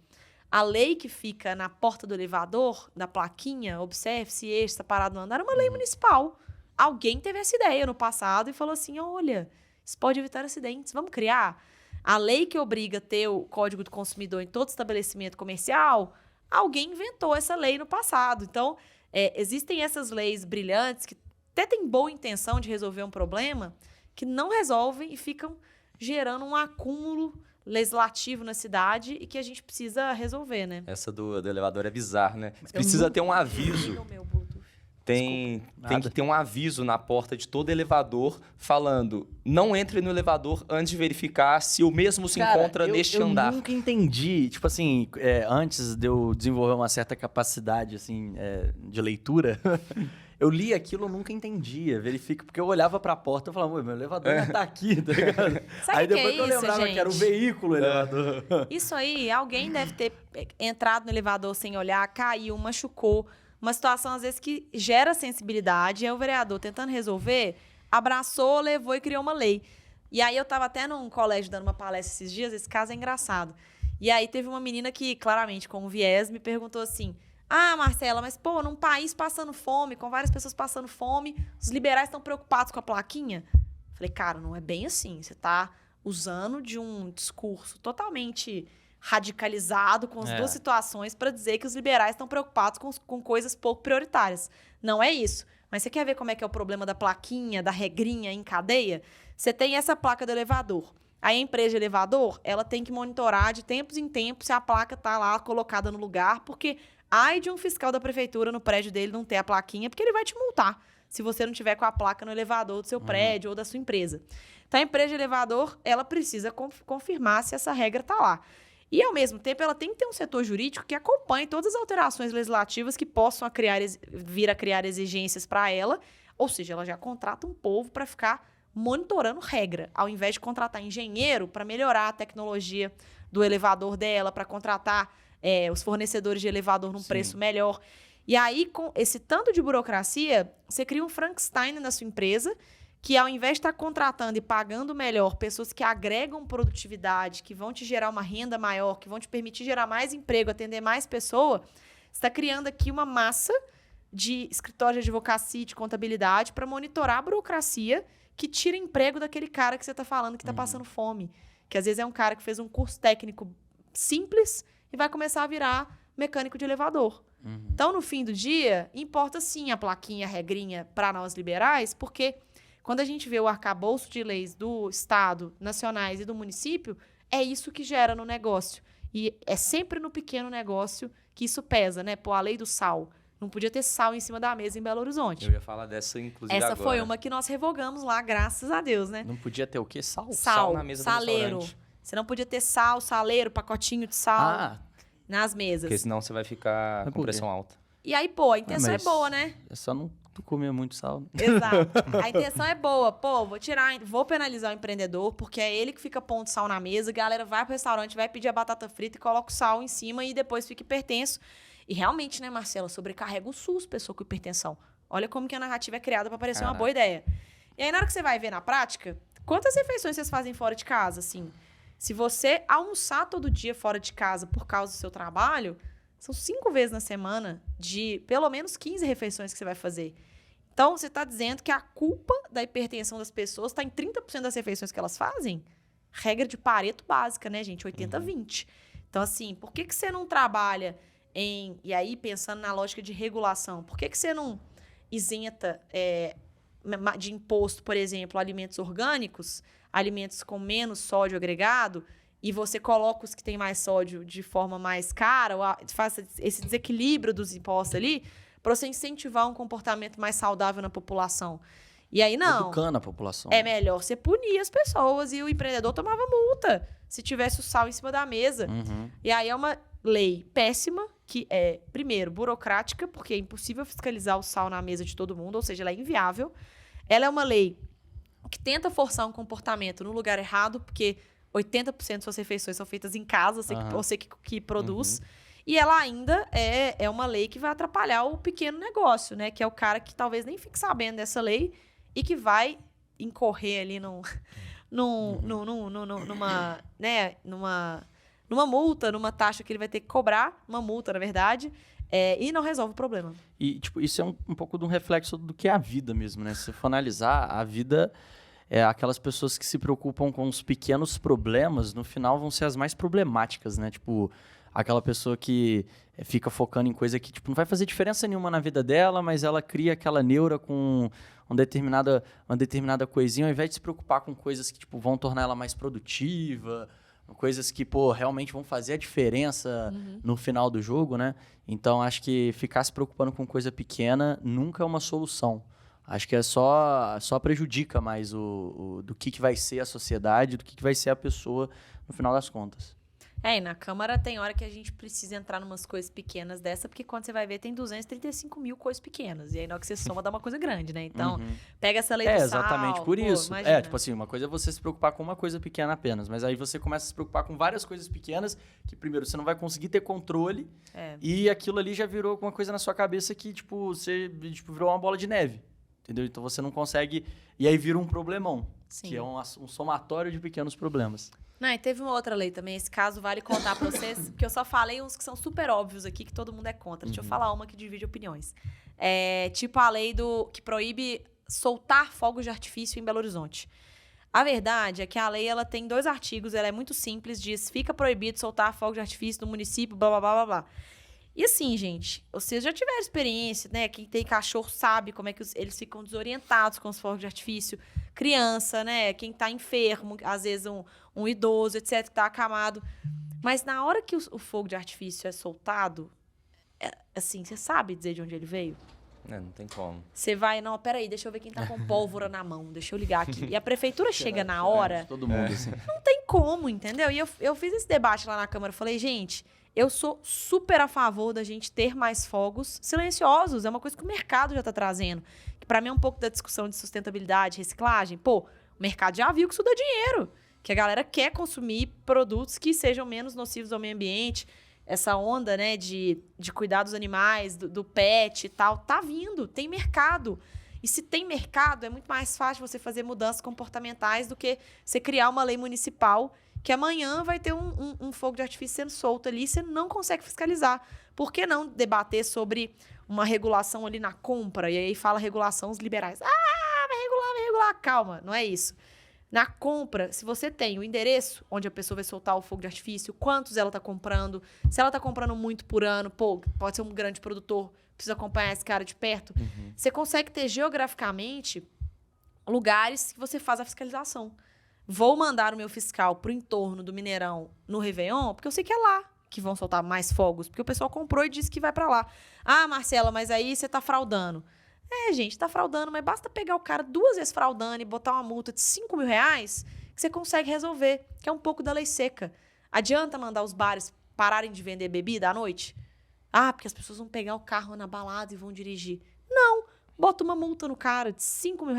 a lei que fica na porta do elevador, da plaquinha, observe-se este, está parado no andar, é uma lei municipal. Alguém teve essa ideia no passado e falou assim, olha, isso pode evitar acidentes, vamos criar. A lei que obriga a ter o Código do Consumidor em todo estabelecimento comercial, alguém inventou essa lei no passado. Então, existem essas leis brilhantes que até têm boa intenção de resolver um problema, que não resolvem e ficam gerando um acúmulo legislativo na cidade e que a gente precisa resolver, né? Essa do elevador é bizarro, né? Você precisa ter um aviso. Tem que ter um aviso na porta de todo elevador falando, não entre no elevador antes de verificar se o mesmo se encontra neste andar. Eu nunca entendi, tipo assim, antes de eu desenvolver uma certa capacidade assim, de leitura, eu li aquilo, eu nunca entendia, verifico, porque eu olhava pra porta e falava, meu elevador já tá aqui, tá ligado? Sabe aí depois que eu lembrava gente? que era o veículo elevador. Isso aí, alguém deve ter entrado no elevador sem olhar, caiu, machucou. Uma situação, às vezes, que gera sensibilidade. É o vereador tentando resolver, abraçou, levou e criou uma lei. E aí, eu estava até num colégio dando uma palestra esses dias. Esse caso é engraçado. E aí, teve uma menina que, claramente, com um viés, me perguntou assim, Marcela, mas, num país passando fome, com várias pessoas passando fome, os liberais estão preocupados com a plaquinha? Falei, cara, não é bem assim. Você está usando de um discurso totalmente radicalizado com as duas situações para dizer que os liberais estão preocupados com coisas pouco prioritárias. Não é isso. Mas você quer ver como é que é o problema da plaquinha, da regrinha em cadeia? Você tem essa placa do elevador. Aí a empresa de elevador, ela tem que monitorar de tempos em tempos se a placa está lá colocada no lugar, porque ai de um fiscal da prefeitura no prédio dele não ter a plaquinha, porque ele vai te multar se você não tiver com a placa no elevador do seu prédio ou da sua empresa. Então a empresa de elevador, ela precisa confirmar se essa regra está lá. E, ao mesmo tempo, ela tem que ter um setor jurídico que acompanhe todas as alterações legislativas que possam vir a criar exigências para ela. Ou seja, ela já contrata um povo para ficar monitorando regra, ao invés de contratar engenheiro para melhorar a tecnologia do elevador dela, para contratar os fornecedores de elevador num preço melhor. E aí, com esse tanto de burocracia, você cria um Frankenstein na sua empresa que, ao invés de estar contratando e pagando melhor pessoas que agregam produtividade, que vão te gerar uma renda maior, que vão te permitir gerar mais emprego, atender mais pessoas, você está criando aqui uma massa de escritório de advocacia e de contabilidade para monitorar a burocracia que tira emprego daquele cara que você está falando que está passando fome. Que, às vezes, é um cara que fez um curso técnico simples e vai começar a virar mecânico de elevador. Então, no fim do dia, importa sim a plaquinha, a regrinha para nós liberais, porque quando a gente vê o arcabouço de leis do Estado, nacionais e do município, é isso que gera no negócio. E é sempre no pequeno negócio que isso pesa, né? A lei do sal. Não podia ter sal em cima da mesa em Belo Horizonte. Eu ia falar dessa, inclusive, Essa agora. foi uma que nós revogamos lá, graças a Deus, né? Não podia ter o quê? Sal? Sal na mesa do saleiro. restaurante. Você não podia ter sal, saleiro, pacotinho de sal nas mesas. Porque senão você vai ficar com pressão alta. E aí, a intenção é boa, né? É só não comer muito sal. Exato. A intenção é boa. Vou penalizar o empreendedor, porque é ele que fica pondo sal na mesa, a galera vai pro restaurante, vai pedir a batata frita e coloca o sal em cima e depois fica hipertenso. E realmente, né, Marcela, sobrecarrega o SUS, pessoa com hipertensão. Olha como que a narrativa é criada para parecer uma boa ideia. E aí, na hora que você vai ver na prática, quantas refeições vocês fazem fora de casa, assim? Se você almoçar todo dia fora de casa por causa do seu trabalho, são 5 vezes na semana de pelo menos 15 refeições que você vai fazer. Então, você está dizendo que a culpa da hipertensão das pessoas está em 30% das refeições que elas fazem? Regra de Pareto básica, né, gente? 80-20. Então, assim, por que você não trabalha em... E aí, pensando na lógica de regulação, por que você não isenta de imposto, por exemplo, alimentos orgânicos, alimentos com menos sódio agregado, e você coloca os que têm mais sódio de forma mais cara, ou faz esse desequilíbrio dos impostos ali, para você incentivar um comportamento mais saudável na população. E aí, não. Educando a população. É melhor você punir as pessoas e o empreendedor tomava multa se tivesse o sal em cima da mesa. E aí é uma lei péssima, que é, primeiro, burocrática, porque é impossível fiscalizar o sal na mesa de todo mundo, ou seja, ela é inviável. Ela é uma lei que tenta forçar um comportamento no lugar errado, porque 80% das suas refeições são feitas em casa, você que produz. E ela ainda é uma lei que vai atrapalhar o pequeno negócio, né? Que é o cara que talvez nem fique sabendo dessa lei e que vai incorrer ali numa multa, numa taxa que ele vai ter que cobrar, uma multa, na verdade, e não resolve o problema. E, tipo, isso é um pouco de um reflexo do que é a vida mesmo, né? Se você for analisar, a vida é aquelas pessoas que se preocupam com os pequenos problemas, no final vão ser as mais problemáticas, né? Tipo, aquela pessoa que fica focando em coisa que, tipo, não vai fazer diferença nenhuma na vida dela, mas ela cria aquela neura com uma determinada coisinha, ao invés de se preocupar com coisas que, tipo, vão tornar ela mais produtiva, coisas que, pô, realmente vão fazer a diferença no final do jogo, né? Então, acho que ficar se preocupando com coisa pequena nunca é uma solução. Acho que só prejudica mais do que vai ser a sociedade, do que vai ser a pessoa no final das contas. E na Câmara tem hora que a gente precisa entrar numas coisas pequenas dessa, porque quando você vai ver tem 235 mil coisas pequenas. E aí na hora que você soma dá uma coisa grande, né? Então, pega essa lei do sal. Exatamente por isso. Imagina. Tipo assim, uma coisa é você se preocupar com uma coisa pequena apenas, mas aí você começa a se preocupar com várias coisas pequenas que, primeiro, você não vai conseguir ter controle e aquilo ali já virou uma coisa na sua cabeça que, tipo, você virou uma bola de neve, entendeu? Então você não consegue... E aí vira um problemão, que é um somatório de pequenos problemas. Não, e teve uma outra lei também. Esse caso vale contar pra vocês, porque eu só falei uns que são super óbvios aqui, que todo mundo é contra. Deixa eu falar uma que divide opiniões. Tipo a lei que proíbe soltar fogos de artifício em Belo Horizonte. A verdade é que a lei ela tem 2 artigos, ela é muito simples, diz fica proibido soltar fogos de artifício no município, blá, blá, blá, blá, blá. E assim, gente, vocês já tiveram experiência, né? Quem tem cachorro sabe como é que eles ficam desorientados com os fogos de artifício. Criança, né? Quem tá enfermo, às vezes um idoso, etc., que tá acamado. Mas na hora que o fogo de artifício é soltado, assim, você sabe dizer de onde ele veio? Não tem como. Você vai, não, peraí, deixa eu ver quem tá com pólvora na mão, deixa eu ligar aqui. E a prefeitura chega na hora... Todo mundo, assim. Não tem como, entendeu? E eu fiz esse debate lá na Câmara, falei, gente... Eu sou super a favor da gente ter mais fogos silenciosos. É uma coisa que o mercado já está trazendo. Que para mim é um pouco da discussão de sustentabilidade, reciclagem. Pô, o mercado já viu que isso dá dinheiro. Que a galera quer consumir produtos que sejam menos nocivos ao meio ambiente. Essa onda, né, de cuidar dos animais, do pet e tal, tá vindo. Tem mercado. E se tem mercado, é muito mais fácil você fazer mudanças comportamentais do que você criar uma lei municipal que amanhã vai ter um fogo de artifício sendo solto ali e você não consegue fiscalizar. Por que não debater sobre uma regulação ali na compra? E aí fala regulação, os liberais. Vai regular. Calma, não é isso. Na compra, se você tem o endereço onde a pessoa vai soltar o fogo de artifício, quantos ela está comprando, se ela está comprando muito por ano, pode ser um grande produtor, precisa acompanhar esse cara de perto. Você consegue ter geograficamente lugares que você faz a fiscalização. Vou mandar o meu fiscal pro entorno do Mineirão no Réveillon, porque eu sei que é lá que vão soltar mais fogos, porque o pessoal comprou e disse que vai para lá. Ah, Marcela, mas aí você tá fraudando. Gente, tá fraudando, mas basta pegar o cara 2 vezes fraudando e botar uma multa de R$5 mil que você consegue resolver, que é um pouco da lei seca. Adianta mandar os bares pararem de vender bebida à noite? Porque as pessoas vão pegar o carro na balada e vão dirigir. Não, bota uma multa no cara de R$5 mil,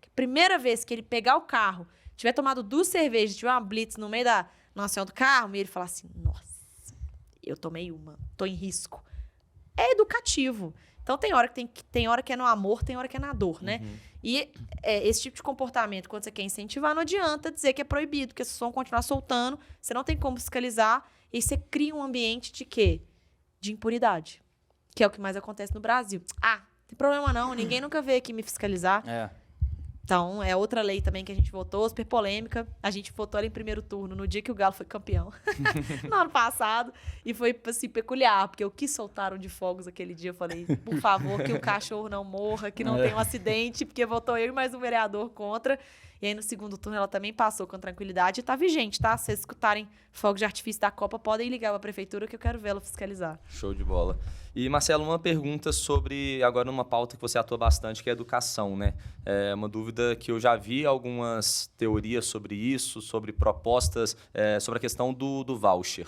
que a primeira vez que ele pegar o carro, tiver tomado 2 cervejas, tiver uma blitz no meio da noção do carro, e ele falar assim, nossa, eu tomei uma, tô em risco. É educativo. Então tem hora que é no amor, tem hora que é na dor, né? E esse tipo de comportamento, quando você quer incentivar, não adianta dizer que é proibido, porque vocês vão continuar soltando, você não tem como fiscalizar, e você cria um ambiente de quê? De impunidade. Que é o que mais acontece no Brasil. Não tem problema não, ninguém nunca veio aqui me fiscalizar. Então, é outra lei também que a gente votou, super polêmica. A gente votou ela em primeiro turno, no dia que o Galo foi campeão. No ano passado. E foi, assim, peculiar, porque o que soltaram de fogos aquele dia, eu falei, por favor, que o cachorro não morra, que não tenha um acidente, porque votou eu e mais um vereador contra. E aí, no segundo turno, ela também passou com tranquilidade e tá vigente, tá? Se vocês escutarem fogos de artifício da Copa, podem ligar para a prefeitura que eu quero vê-la fiscalizar. Show de bola. E, Marcelo, uma pergunta sobre, agora numa pauta que você atua bastante, que é a educação, né? É uma dúvida que eu já vi algumas teorias sobre isso, sobre propostas, sobre a questão do voucher.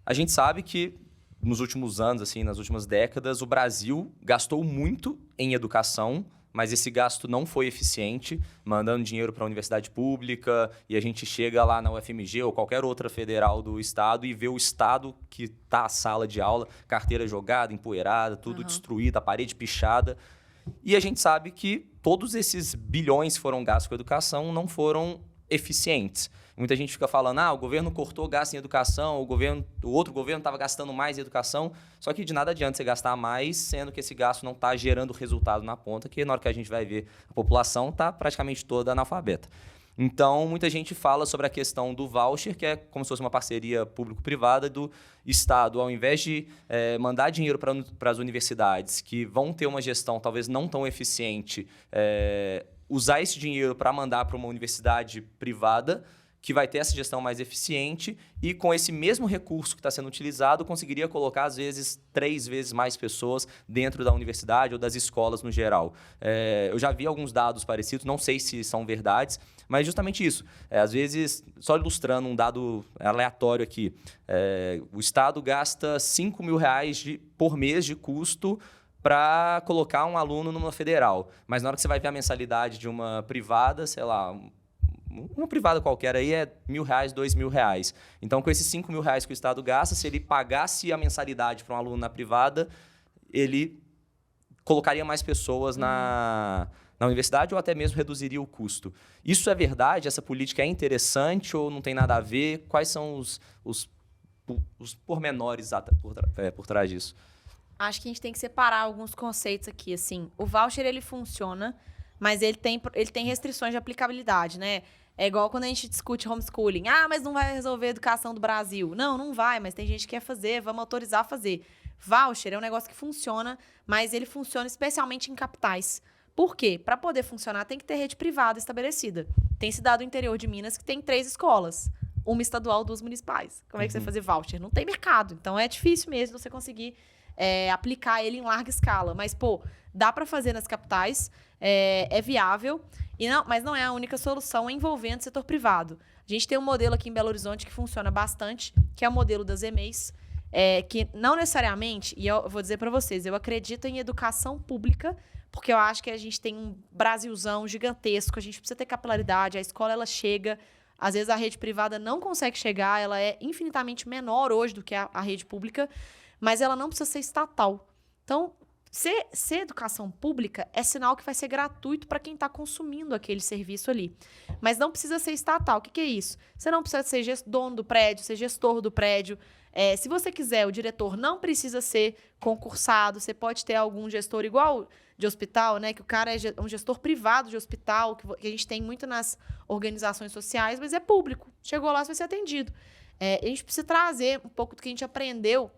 A gente sabe que nos últimos anos, assim, nas últimas décadas, o Brasil gastou muito em educação, mas esse gasto não foi eficiente, mandando dinheiro para a universidade pública, e a gente chega lá na UFMG ou qualquer outra federal do estado e vê o estado que está a sala de aula, carteira jogada, empoeirada, tudo destruído, a parede pichada. E a gente sabe que todos esses bilhões que foram gastos com a educação não foram eficientes. Muita gente fica falando, o governo cortou gasto em educação, o outro governo estava gastando mais em educação, só que de nada adianta você gastar mais, sendo que esse gasto não está gerando resultado na ponta, que na hora que a gente vai ver, a população está praticamente toda analfabeta. Então, muita gente fala sobre a questão do voucher, que é como se fosse uma parceria público-privada do Estado, ao invés de mandar dinheiro para as universidades, que vão ter uma gestão talvez não tão eficiente, usar esse dinheiro para mandar para uma universidade privada, que vai ter essa gestão mais eficiente e com esse mesmo recurso que está sendo utilizado, conseguiria colocar, às vezes, 3 vezes mais pessoas dentro da universidade ou das escolas no geral. Eu já vi alguns dados parecidos, não sei se são verdades, mas justamente isso. Às vezes, só ilustrando um dado aleatório aqui, o Estado gasta R$5 mil por mês de custo para colocar um aluno numa federal. Mas na hora que você vai ver a mensalidade de uma privada, sei lá, uma privada qualquer aí é R$1.000, R$2.000. Então, com esses R$5 mil que o Estado gasta, se ele pagasse a mensalidade para um aluno na privada, ele colocaria mais pessoas na universidade ou até mesmo reduziria o custo. Isso é verdade? Essa política é interessante ou não tem nada a ver? Quais são os pormenores por trás disso? Acho que a gente tem que separar alguns conceitos aqui. Assim, o voucher, ele funciona, mas ele tem restrições de aplicabilidade, né? É igual quando a gente discute homeschooling. Mas não vai resolver a educação do Brasil. Não vai, mas tem gente que quer fazer, vamos autorizar a fazer. Voucher é um negócio que funciona, mas ele funciona especialmente em capitais. Por quê? Para poder funcionar, tem que ter rede privada estabelecida. Tem cidade do interior de Minas que tem 3 escolas. Uma estadual, 2 municipais. Como é que você vai fazer voucher? Não tem mercado. Então, é difícil mesmo você conseguir aplicar ele em larga escala. Mas, dá para fazer nas capitais, é viável, mas não é a única solução envolvendo o setor privado. A gente tem um modelo aqui em Belo Horizonte que funciona bastante, que é o modelo das EMEIs, que não necessariamente, e eu vou dizer para vocês, eu acredito em educação pública, porque eu acho que a gente tem um Brasilzão gigantesco, a gente precisa ter capilaridade, a escola ela chega, às vezes a rede privada não consegue chegar, ela é infinitamente menor hoje do que a rede pública, mas ela não precisa ser estatal. Então, ser educação pública é sinal que vai ser gratuito para quem está consumindo aquele serviço ali. Mas não precisa ser estatal. O que é isso? Você não precisa ser dono do prédio, ser gestor do prédio. Se você quiser, o diretor não precisa ser concursado. Você pode ter algum gestor igual de hospital, né? Que o cara é um gestor privado de hospital, que a gente tem muito nas organizações sociais, mas é público. Chegou lá, você vai ser atendido. A gente precisa trazer um pouco do que a gente aprendeu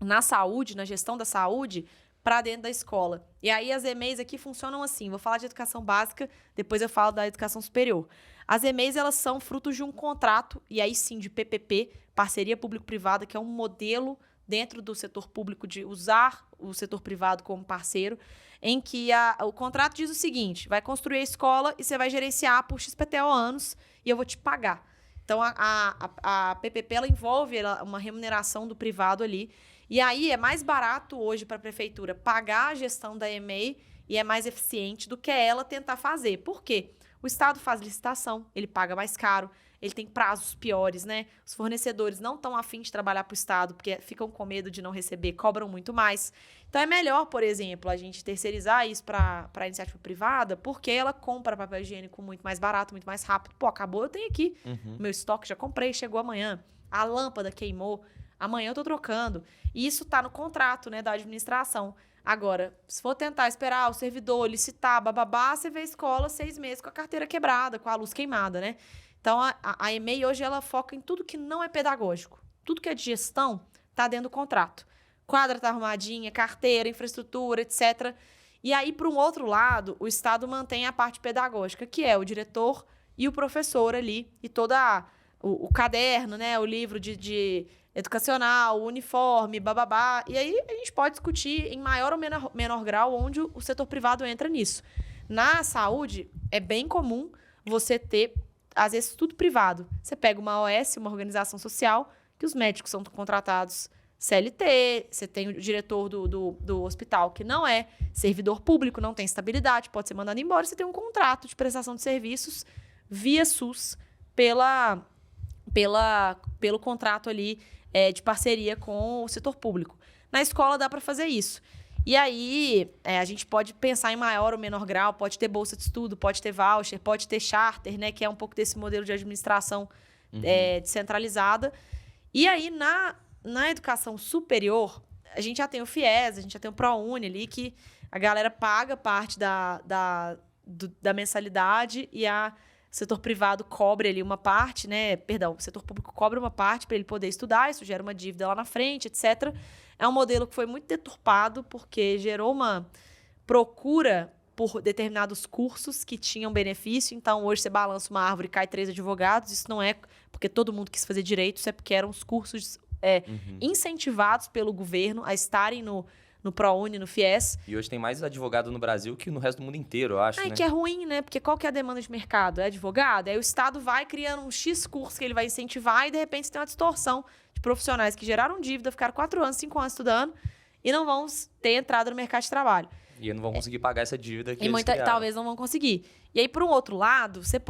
na saúde, na gestão da saúde, para dentro da escola. E aí as EMEIs aqui funcionam assim. Vou falar de educação básica, depois eu falo da educação superior. As EMEIs, elas são frutos de um contrato, e aí sim, de PPP, parceria público-privada, que é um modelo dentro do setor público de usar o setor privado como parceiro, em que o contrato diz o seguinte: vai construir a escola e você vai gerenciar por XPTO anos e eu vou te pagar. Então, a PPP ela envolve uma remuneração do privado ali. E aí é mais barato hoje para a prefeitura pagar a gestão da EMEI e é mais eficiente do que ela tentar fazer. Por quê? O Estado faz licitação, ele paga mais caro, ele tem prazos piores, né? Os fornecedores não estão afim de trabalhar para o Estado porque ficam com medo de não receber, cobram muito mais. Então é melhor, por exemplo, a gente terceirizar isso para a iniciativa privada, porque ela compra papel higiênico muito mais barato, muito mais rápido. Acabou, eu tenho aqui. Meu estoque já comprei, chegou amanhã. A lâmpada queimou. Amanhã eu estou trocando. E isso está no contrato, né, da administração. Agora, se for tentar esperar o servidor licitar, bababá, você vê a escola 6 meses com a carteira quebrada, com a luz queimada, né? Então, a EMEI hoje ela foca em tudo que não é pedagógico. Tudo que é de gestão está dentro do contrato. Quadra está arrumadinha, carteira, infraestrutura, etc. E aí, por um outro lado, o Estado mantém a parte pedagógica, que é o diretor e o professor ali, e toda o caderno, né, o livro de educacional, o uniforme, bababá. E aí a gente pode discutir em maior ou menor grau onde o setor privado entra nisso. Na saúde, é bem comum você ter, às vezes, tudo privado. Você pega uma OS, uma organização social, que os médicos são contratados CLT, você tem o diretor do hospital que não é servidor público, não tem estabilidade, pode ser mandado embora, você tem um contrato de prestação de serviços via SUS pelo contrato ali de parceria com o setor público. Na escola dá para fazer isso. E aí a gente pode pensar em maior ou menor grau, pode ter bolsa de estudo, pode ter voucher, pode ter charter, né, que é um pouco desse modelo de administração descentralizada. E aí, na educação superior, a gente já tem o FIES, a gente já tem o ProUni ali, que a galera paga parte da mensalidade e o setor privado cobre ali uma parte, né? Perdão, o setor público cobra uma parte para ele poder estudar, isso gera uma dívida lá na frente, etc. É um modelo que foi muito deturpado porque gerou uma procura por determinados cursos que tinham benefício. Então, hoje você balança uma árvore e cai 3 advogados. Isso não é porque todo mundo quis fazer direito, isso é porque eram os cursos incentivados pelo governo a estarem no ProUni, no FIES. E hoje tem mais advogado no Brasil que no resto do mundo inteiro, eu acho, né? Que é ruim, né? Porque qual que é a demanda de mercado? É advogado? Aí o Estado vai criando um X curso que ele vai incentivar e, de repente, você tem uma distorção de profissionais que geraram dívida, ficaram 4 anos, 5 anos estudando e não vão ter entrada no mercado de trabalho. E não vão conseguir pagar essa dívida que eles criaram. Talvez não vão conseguir. E aí, por um outro lado, você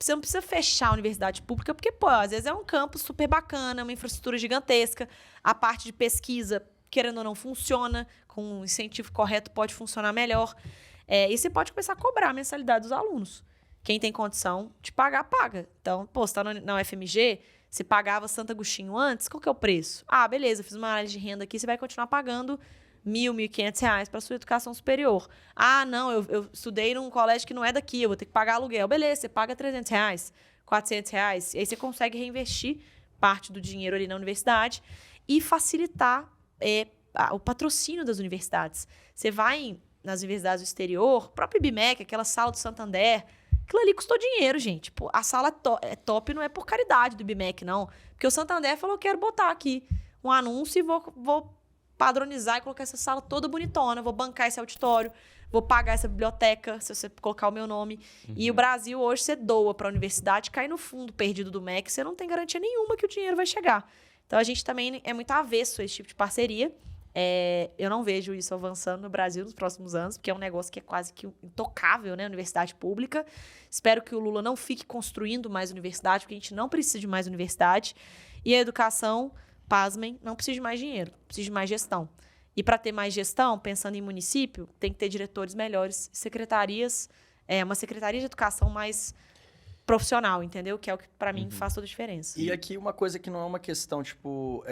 não precisa fechar a universidade pública, porque, às vezes é um campus super bacana, uma infraestrutura gigantesca, a parte de pesquisa, querendo ou não, funciona, com o incentivo correto pode funcionar melhor. E você pode começar a cobrar a mensalidade dos alunos. Quem tem condição de pagar, paga. Então, você está na UFMG, você pagava Santo Agostinho antes, qual que é o preço? Ah, beleza, fiz uma análise de renda aqui, você vai continuar pagando R$1.000, R$1.500 para sua educação superior. Ah, não, eu estudei num colégio que não é daqui, eu vou ter que pagar aluguel. Beleza, você paga R$300, R$400, e aí você consegue reinvestir parte do dinheiro ali na universidade e facilitar o patrocínio das universidades. Você vai nas universidades do exterior, o próprio IBMEC, aquela sala do Santander, aquilo ali custou dinheiro, gente. Pô, a sala é top, não é por caridade do IBMEC, não. Porque o Santander falou, quero botar aqui um anúncio e vou padronizar e colocar essa sala toda bonitona, vou bancar esse auditório, vou pagar essa biblioteca, se você colocar o meu nome. E o Brasil, hoje, você doa para a universidade, cai no fundo perdido do MEC, você não tem garantia nenhuma que o dinheiro vai chegar. Então, a gente também é muito avesso a esse tipo de parceria. Eu não vejo isso avançando no Brasil nos próximos anos, porque é um negócio que é quase que intocável, né? Universidade pública. Espero que o Lula não fique construindo mais universidade, porque a gente não precisa de mais universidade. E a educação, pasmem, não precisa de mais dinheiro, precisa de mais gestão. E para ter mais gestão, pensando em município, tem que ter diretores melhores, secretarias, uma secretaria de educação mais profissional, entendeu? Que é o que, para mim, faz toda a diferença. E aqui uma coisa que não é uma questão, tipo,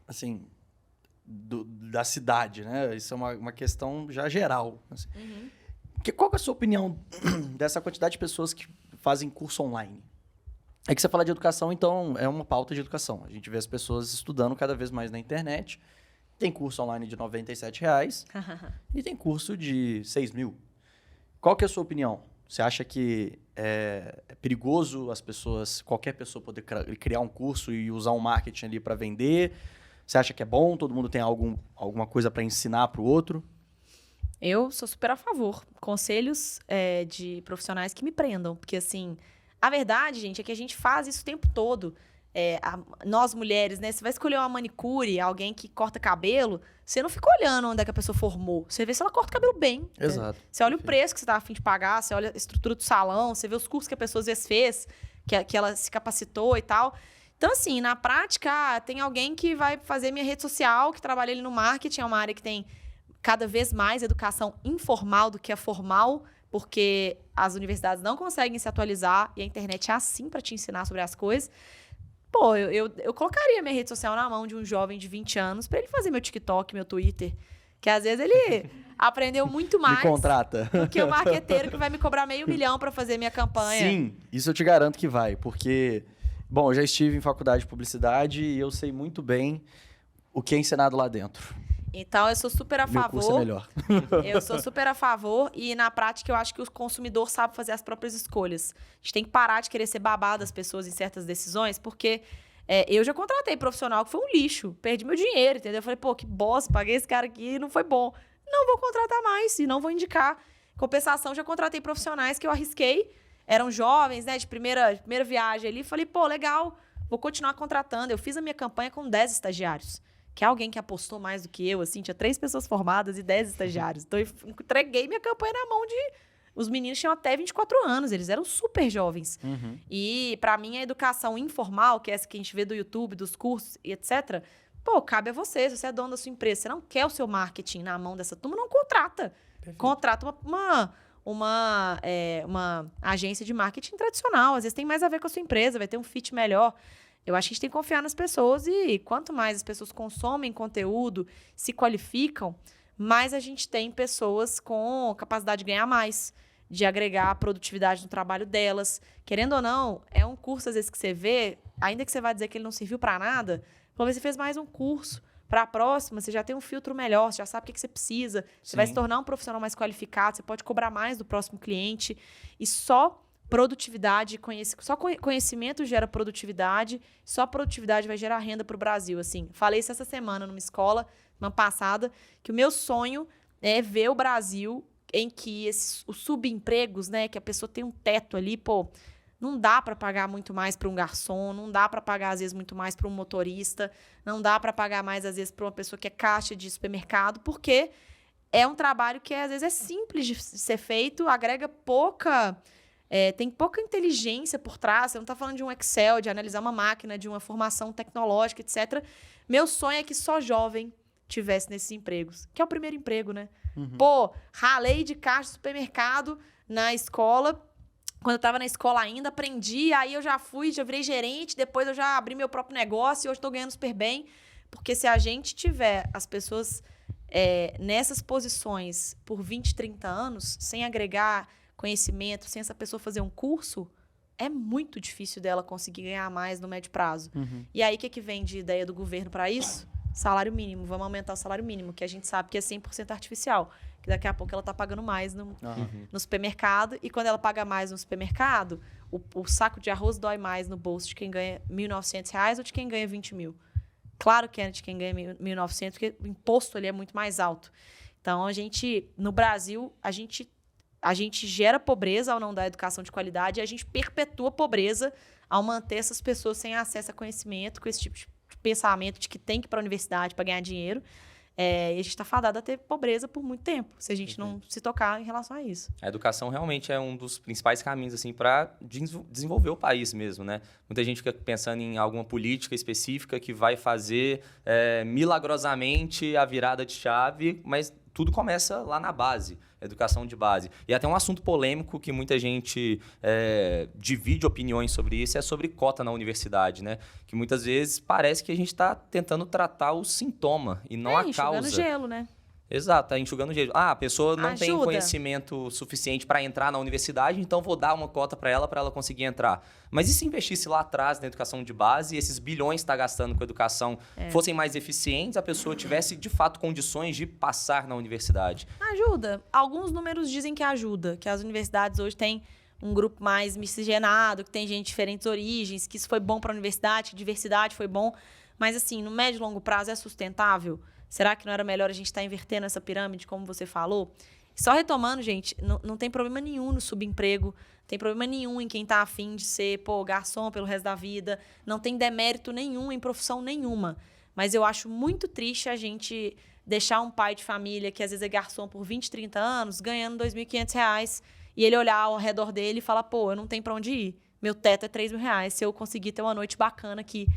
assim, da cidade, né? Isso é uma questão já geral. Assim. Qual que é a sua opinião dessa quantidade de pessoas que fazem curso online? É que você fala de educação, então é uma pauta de educação. A gente vê as pessoas estudando cada vez mais na internet. Tem curso online de R$97 e tem curso de 6 mil. Qual que é a sua opinião? Você acha que é perigoso qualquer pessoa poder criar um curso e usar um marketing ali para vender? Você acha que é bom? Todo mundo tem alguma coisa para ensinar para o outro? Eu sou super a favor. Conselhos de profissionais que me prendam. Porque, assim, a verdade, gente, é que a gente faz isso o tempo todo. Nós, mulheres, né? Você vai escolher uma manicure, alguém que corta cabelo, você não fica olhando onde é que a pessoa formou. Você vê se ela corta o cabelo bem. Exato. Né? Você olha o preço que você tá a fim de pagar, você olha a estrutura do salão, você vê os cursos que a pessoa às vezes fez, que ela se capacitou e tal. Então, assim, na prática, tem alguém que vai fazer minha rede social, que trabalha ali no marketing, é uma área que tem cada vez mais educação informal do que a formal, porque as universidades não conseguem se atualizar e a internet é assim para te ensinar sobre as coisas. Pô, eu colocaria minha rede social na mão de um jovem de 20 anos para ele fazer meu TikTok, meu Twitter, que às vezes ele aprendeu muito mais me contrata. do que o marqueteiro que vai me cobrar R$500 mil para fazer minha campanha. Sim, isso eu te garanto que vai, porque... Bom, eu já estive em faculdade de publicidade e eu sei muito bem o que é ensinado lá dentro. Então, eu sou super a Meu curso é favor. melhor. Eu sou super a favor e, na prática, eu acho que o consumidor sabe fazer as próprias escolhas. A gente tem que parar de querer ser babado das pessoas em certas decisões, porque eu já contratei profissional que foi um lixo. Perdi meu dinheiro, entendeu? Eu falei, pô, que bosta, paguei esse cara aqui e não foi bom. Não vou contratar mais e não vou indicar. Compensação, já contratei profissionais que eu arrisquei. Eram jovens, né, de primeira viagem ali. Falei, pô, legal, vou continuar contratando. Eu fiz a minha campanha com 10 estagiários. Que é alguém que apostou mais do que eu, assim, tinha 3 pessoas formadas e 10 estagiários. Então, eu entreguei minha campanha na mão de... Os meninos tinham até 24 anos, eles eram super jovens. Uhum. E, pra mim, a educação informal, que é essa que a gente vê do YouTube, dos cursos e etc., pô, cabe a você. Se você é dono da sua empresa, você não quer o seu marketing na mão dessa turma, não contrata. Perfeito. Contrata uma agência de marketing tradicional. Às vezes tem mais a ver com a sua empresa, vai ter um fit melhor. Eu acho que a gente tem que confiar nas pessoas e quanto mais as pessoas consomem conteúdo, se qualificam, mais a gente tem pessoas com capacidade de ganhar mais, de agregar produtividade no trabalho delas. Querendo ou não, é um curso, às vezes, que você vê, ainda que você vá dizer que ele não serviu para nada, talvez você fez mais um curso. Para a próxima, você já tem um filtro melhor, você já sabe o que você precisa, você vai se tornar um profissional mais qualificado, você pode cobrar mais do próximo cliente. E só produtividade, só conhecimento gera produtividade, só produtividade vai gerar renda para o Brasil. Assim, falei isso essa semana numa escola, semana passada, que o meu sonho é ver o Brasil em que os subempregos, né, que a pessoa tem um teto ali, pô, não dá para pagar muito mais para um garçom, não dá para pagar, às vezes, muito mais para um motorista, não dá para pagar mais, às vezes, para uma pessoa que é caixa de supermercado, porque é um trabalho que, às vezes, é simples de ser feito, agrega pouca... tem pouca inteligência por trás. Você não está falando de um Excel, de analisar uma máquina, de uma formação tecnológica, etc. Meu sonho é que só jovem tivesse nesses empregos, que é o primeiro emprego, né? Uhum. Pô, ralei de caixa de supermercado na escola. Quando eu estava na escola ainda, aprendi, aí eu já virei gerente, depois eu já abri meu próprio negócio e hoje estou ganhando super bem. Porque se a gente tiver as pessoas nessas posições por 20, 30 anos, sem agregar conhecimento, sem essa pessoa fazer um curso, é muito difícil dela conseguir ganhar mais no médio prazo. Uhum. E aí, o que vem de ideia do governo para isso? Salário mínimo. Vamos aumentar o salário mínimo, que a gente sabe que é 100% artificial. Que daqui a pouco ela está pagando mais no supermercado. E quando ela paga mais no supermercado, o saco de arroz dói mais no bolso de quem ganha R$ 1.900 ou de quem ganha 20 mil. Claro que é de quem ganha 1.900, porque o imposto ali é muito mais alto. Então, no Brasil, a gente gera pobreza ao não dar educação de qualidade e a gente perpetua a pobreza ao manter essas pessoas sem acesso a conhecimento, com esse tipo de pensamento de que tem que ir para a universidade para ganhar dinheiro. E a gente está fadado a ter pobreza por muito tempo, se a gente não se tocar em relação a isso. A educação realmente é um dos principais caminhos assim, para desenvolver o país mesmo, né? Muita gente fica pensando em alguma política específica que vai fazer milagrosamente a virada de chave, mas tudo começa lá na base, educação de base. E até um assunto polêmico que muita gente divide opiniões sobre isso é sobre cota na universidade, né? Que muitas vezes parece que a gente está tentando tratar o sintoma e não a causa. Enxugando gelo, né? Exato, tá enxugando gelo. A pessoa não tem conhecimento suficiente para entrar na universidade, então vou dar uma cota para ela conseguir entrar. Mas e se investisse lá atrás na educação de base e esses bilhões que está gastando com educação fossem mais eficientes, a pessoa tivesse, de fato, condições de passar na universidade? Ajuda. Alguns números dizem que ajuda, que as universidades hoje têm um grupo mais miscigenado, que tem gente de diferentes origens, que isso foi bom para a universidade, que diversidade foi bom. Mas, assim, no médio e longo prazo é sustentável? Será que não era melhor a gente estar invertendo essa pirâmide, como você falou? Só retomando, gente, não tem problema nenhum no subemprego, não tem problema nenhum em quem está afim de ser garçom pelo resto da vida, não tem demérito nenhum em profissão nenhuma. Mas eu acho muito triste a gente deixar um pai de família que às vezes é garçom por 20, 30 anos, ganhando R$2.500, e ele olhar ao redor dele e falar, eu não tenho para onde ir. Meu teto é R$3.000, se eu conseguir ter uma noite bacana aqui,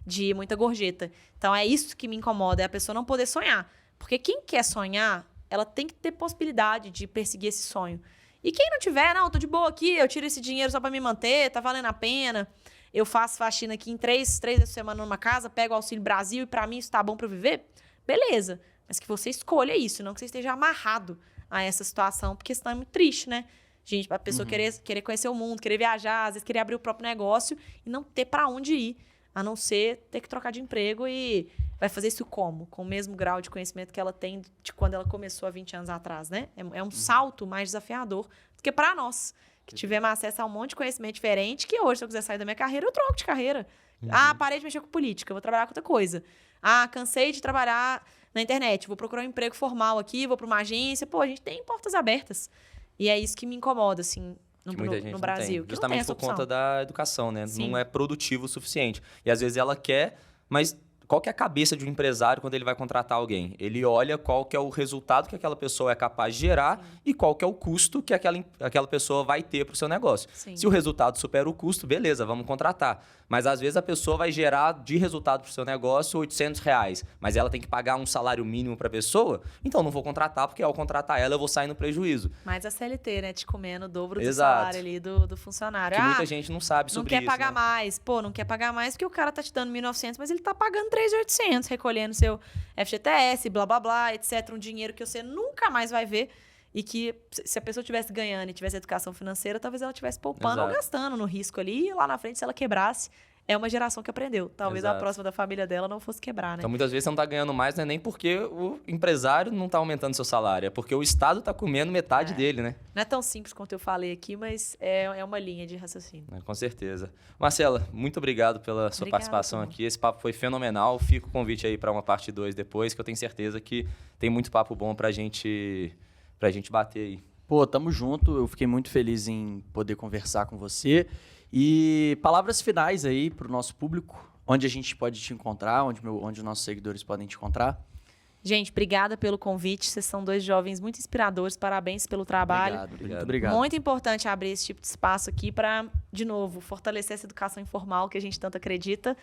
de muita gorjeta. Então, é isso que me incomoda, é a pessoa não poder sonhar. Porque quem quer sonhar, ela tem que ter possibilidade de perseguir esse sonho. E quem não tiver, não, tô de boa aqui, eu tiro esse dinheiro só para me manter, tá valendo a pena, eu faço faxina aqui em 3 vezes por semana numa casa, pego o Auxílio Brasil e para mim isso tá bom para eu viver, beleza. Mas que você escolha isso, não que você esteja amarrado a essa situação, porque senão é muito triste, né? Gente, a pessoa querer conhecer o mundo, querer viajar, às vezes querer abrir o próprio negócio e não ter para onde ir. A não ser ter que trocar de emprego e vai fazer isso como? Com o mesmo grau de conhecimento que ela tem de quando ela começou há 20 anos atrás, né? É um salto mais desafiador do que para nós, que tivemos acesso a um monte de conhecimento diferente, que hoje, se eu quiser sair da minha carreira, eu troco de carreira. Parei de mexer com política, vou trabalhar com outra coisa. Cansei de trabalhar na internet, vou procurar um emprego formal aqui, vou para uma agência. Pô, a gente tem portas abertas. E é isso que me incomoda, assim, no Brasil. Tem. Justamente por conta da educação, né? Sim. Não é produtivo o suficiente. E às vezes ela quer, mas qual que é a cabeça de um empresário quando ele vai contratar alguém? Ele olha qual que é o resultado que aquela pessoa é capaz de gerar e qual que é o custo que aquela pessoa vai ter para o seu negócio. Sim. Se o resultado supera o custo, beleza, vamos contratar. Mas às vezes a pessoa vai gerar de resultado para o seu negócio R$800, mas ela tem que pagar um salário mínimo para a pessoa, então não vou contratar, porque ao contratar ela eu vou sair no prejuízo. Mas a CLT, né, te comendo o dobro do Exato. salário ali do funcionário. Que muita gente não sabe sobre isso. Não quer pagar né? mais. Pô, não quer pagar mais porque o cara tá te dando 1.900, mas ele tá pagando 3.800, recolhendo seu FGTS, blá, blá, blá, etc. Um dinheiro que você nunca mais vai ver. E que se a pessoa estivesse ganhando e tivesse educação financeira, talvez ela estivesse poupando ou gastando no risco ali. E lá na frente, se ela quebrasse, é uma geração que aprendeu. Talvez a próxima da família dela não fosse quebrar, né? Então, muitas vezes você não tá ganhando mais, não é nem porque o empresário não tá aumentando seu salário, é porque o Estado tá comendo metade dele, né? Não é tão simples quanto eu falei aqui, mas é uma linha de raciocínio. Com certeza. Marcela, muito obrigado pela sua participação Tom. aqui. Esse papo foi fenomenal. Fica o convite aí para uma parte 2 depois, que eu tenho certeza que tem muito papo bom pra gente bater aí. Pô, tamo junto. Eu fiquei muito feliz em poder conversar com você. E palavras finais aí pro nosso público. Onde a gente pode te encontrar, onde os nossos seguidores podem te encontrar. Gente, obrigada pelo convite. Vocês são 2 jovens muito inspiradores. Parabéns pelo trabalho. Obrigado. Muito obrigado. Muito importante abrir esse tipo de espaço aqui para, de novo, fortalecer essa educação informal que a gente tanto acredita.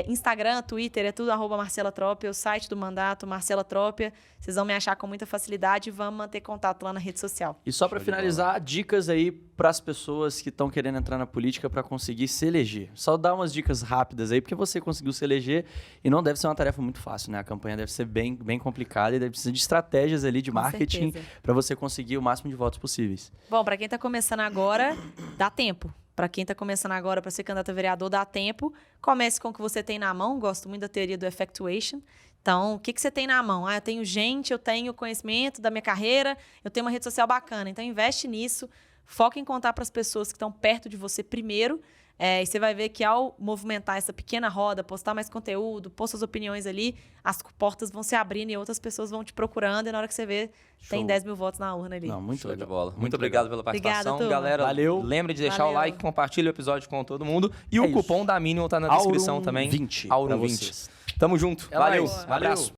Instagram, Twitter, é tudo @Marcela Trópia, o site do Mandato, Marcela Trópia. Vocês vão me achar com muita facilidade e vamos manter contato lá na rede social. E só para finalizar, dicas aí para as pessoas que estão querendo entrar na política para conseguir se eleger. Só dar umas dicas rápidas aí, porque você conseguiu se eleger e não deve ser uma tarefa muito fácil, né? A campanha deve ser bem, bem complicada e deve precisar de estratégias ali de marketing para você conseguir o máximo de votos possíveis. Bom, para quem está começando agora, dá tempo. Para quem está começando agora para ser candidato a vereador, dá tempo. Comece com o que você tem na mão. Gosto muito da teoria do effectuation. Então, o que você tem na mão? Eu tenho gente, eu tenho conhecimento da minha carreira, eu tenho uma rede social bacana. Então, investe nisso. Foca em contar para as pessoas que estão perto de você primeiro. E você vai ver que ao movimentar essa pequena roda, postar mais conteúdo, pôr suas opiniões ali, as portas vão se abrindo e outras pessoas vão te procurando. E na hora que você vê, tem 10 mil votos na urna ali. Não, muito Show de legal. bola. Muito obrigado pela participação. Obrigada, galera. Valeu. Lembre de deixar o like, compartilha o episódio com todo mundo. E o isso. cupom da Mínimo tá na descrição também. Aurum20 Aurum20. pra vocês. Tamo junto. É Valeu. nóis. Um abraço.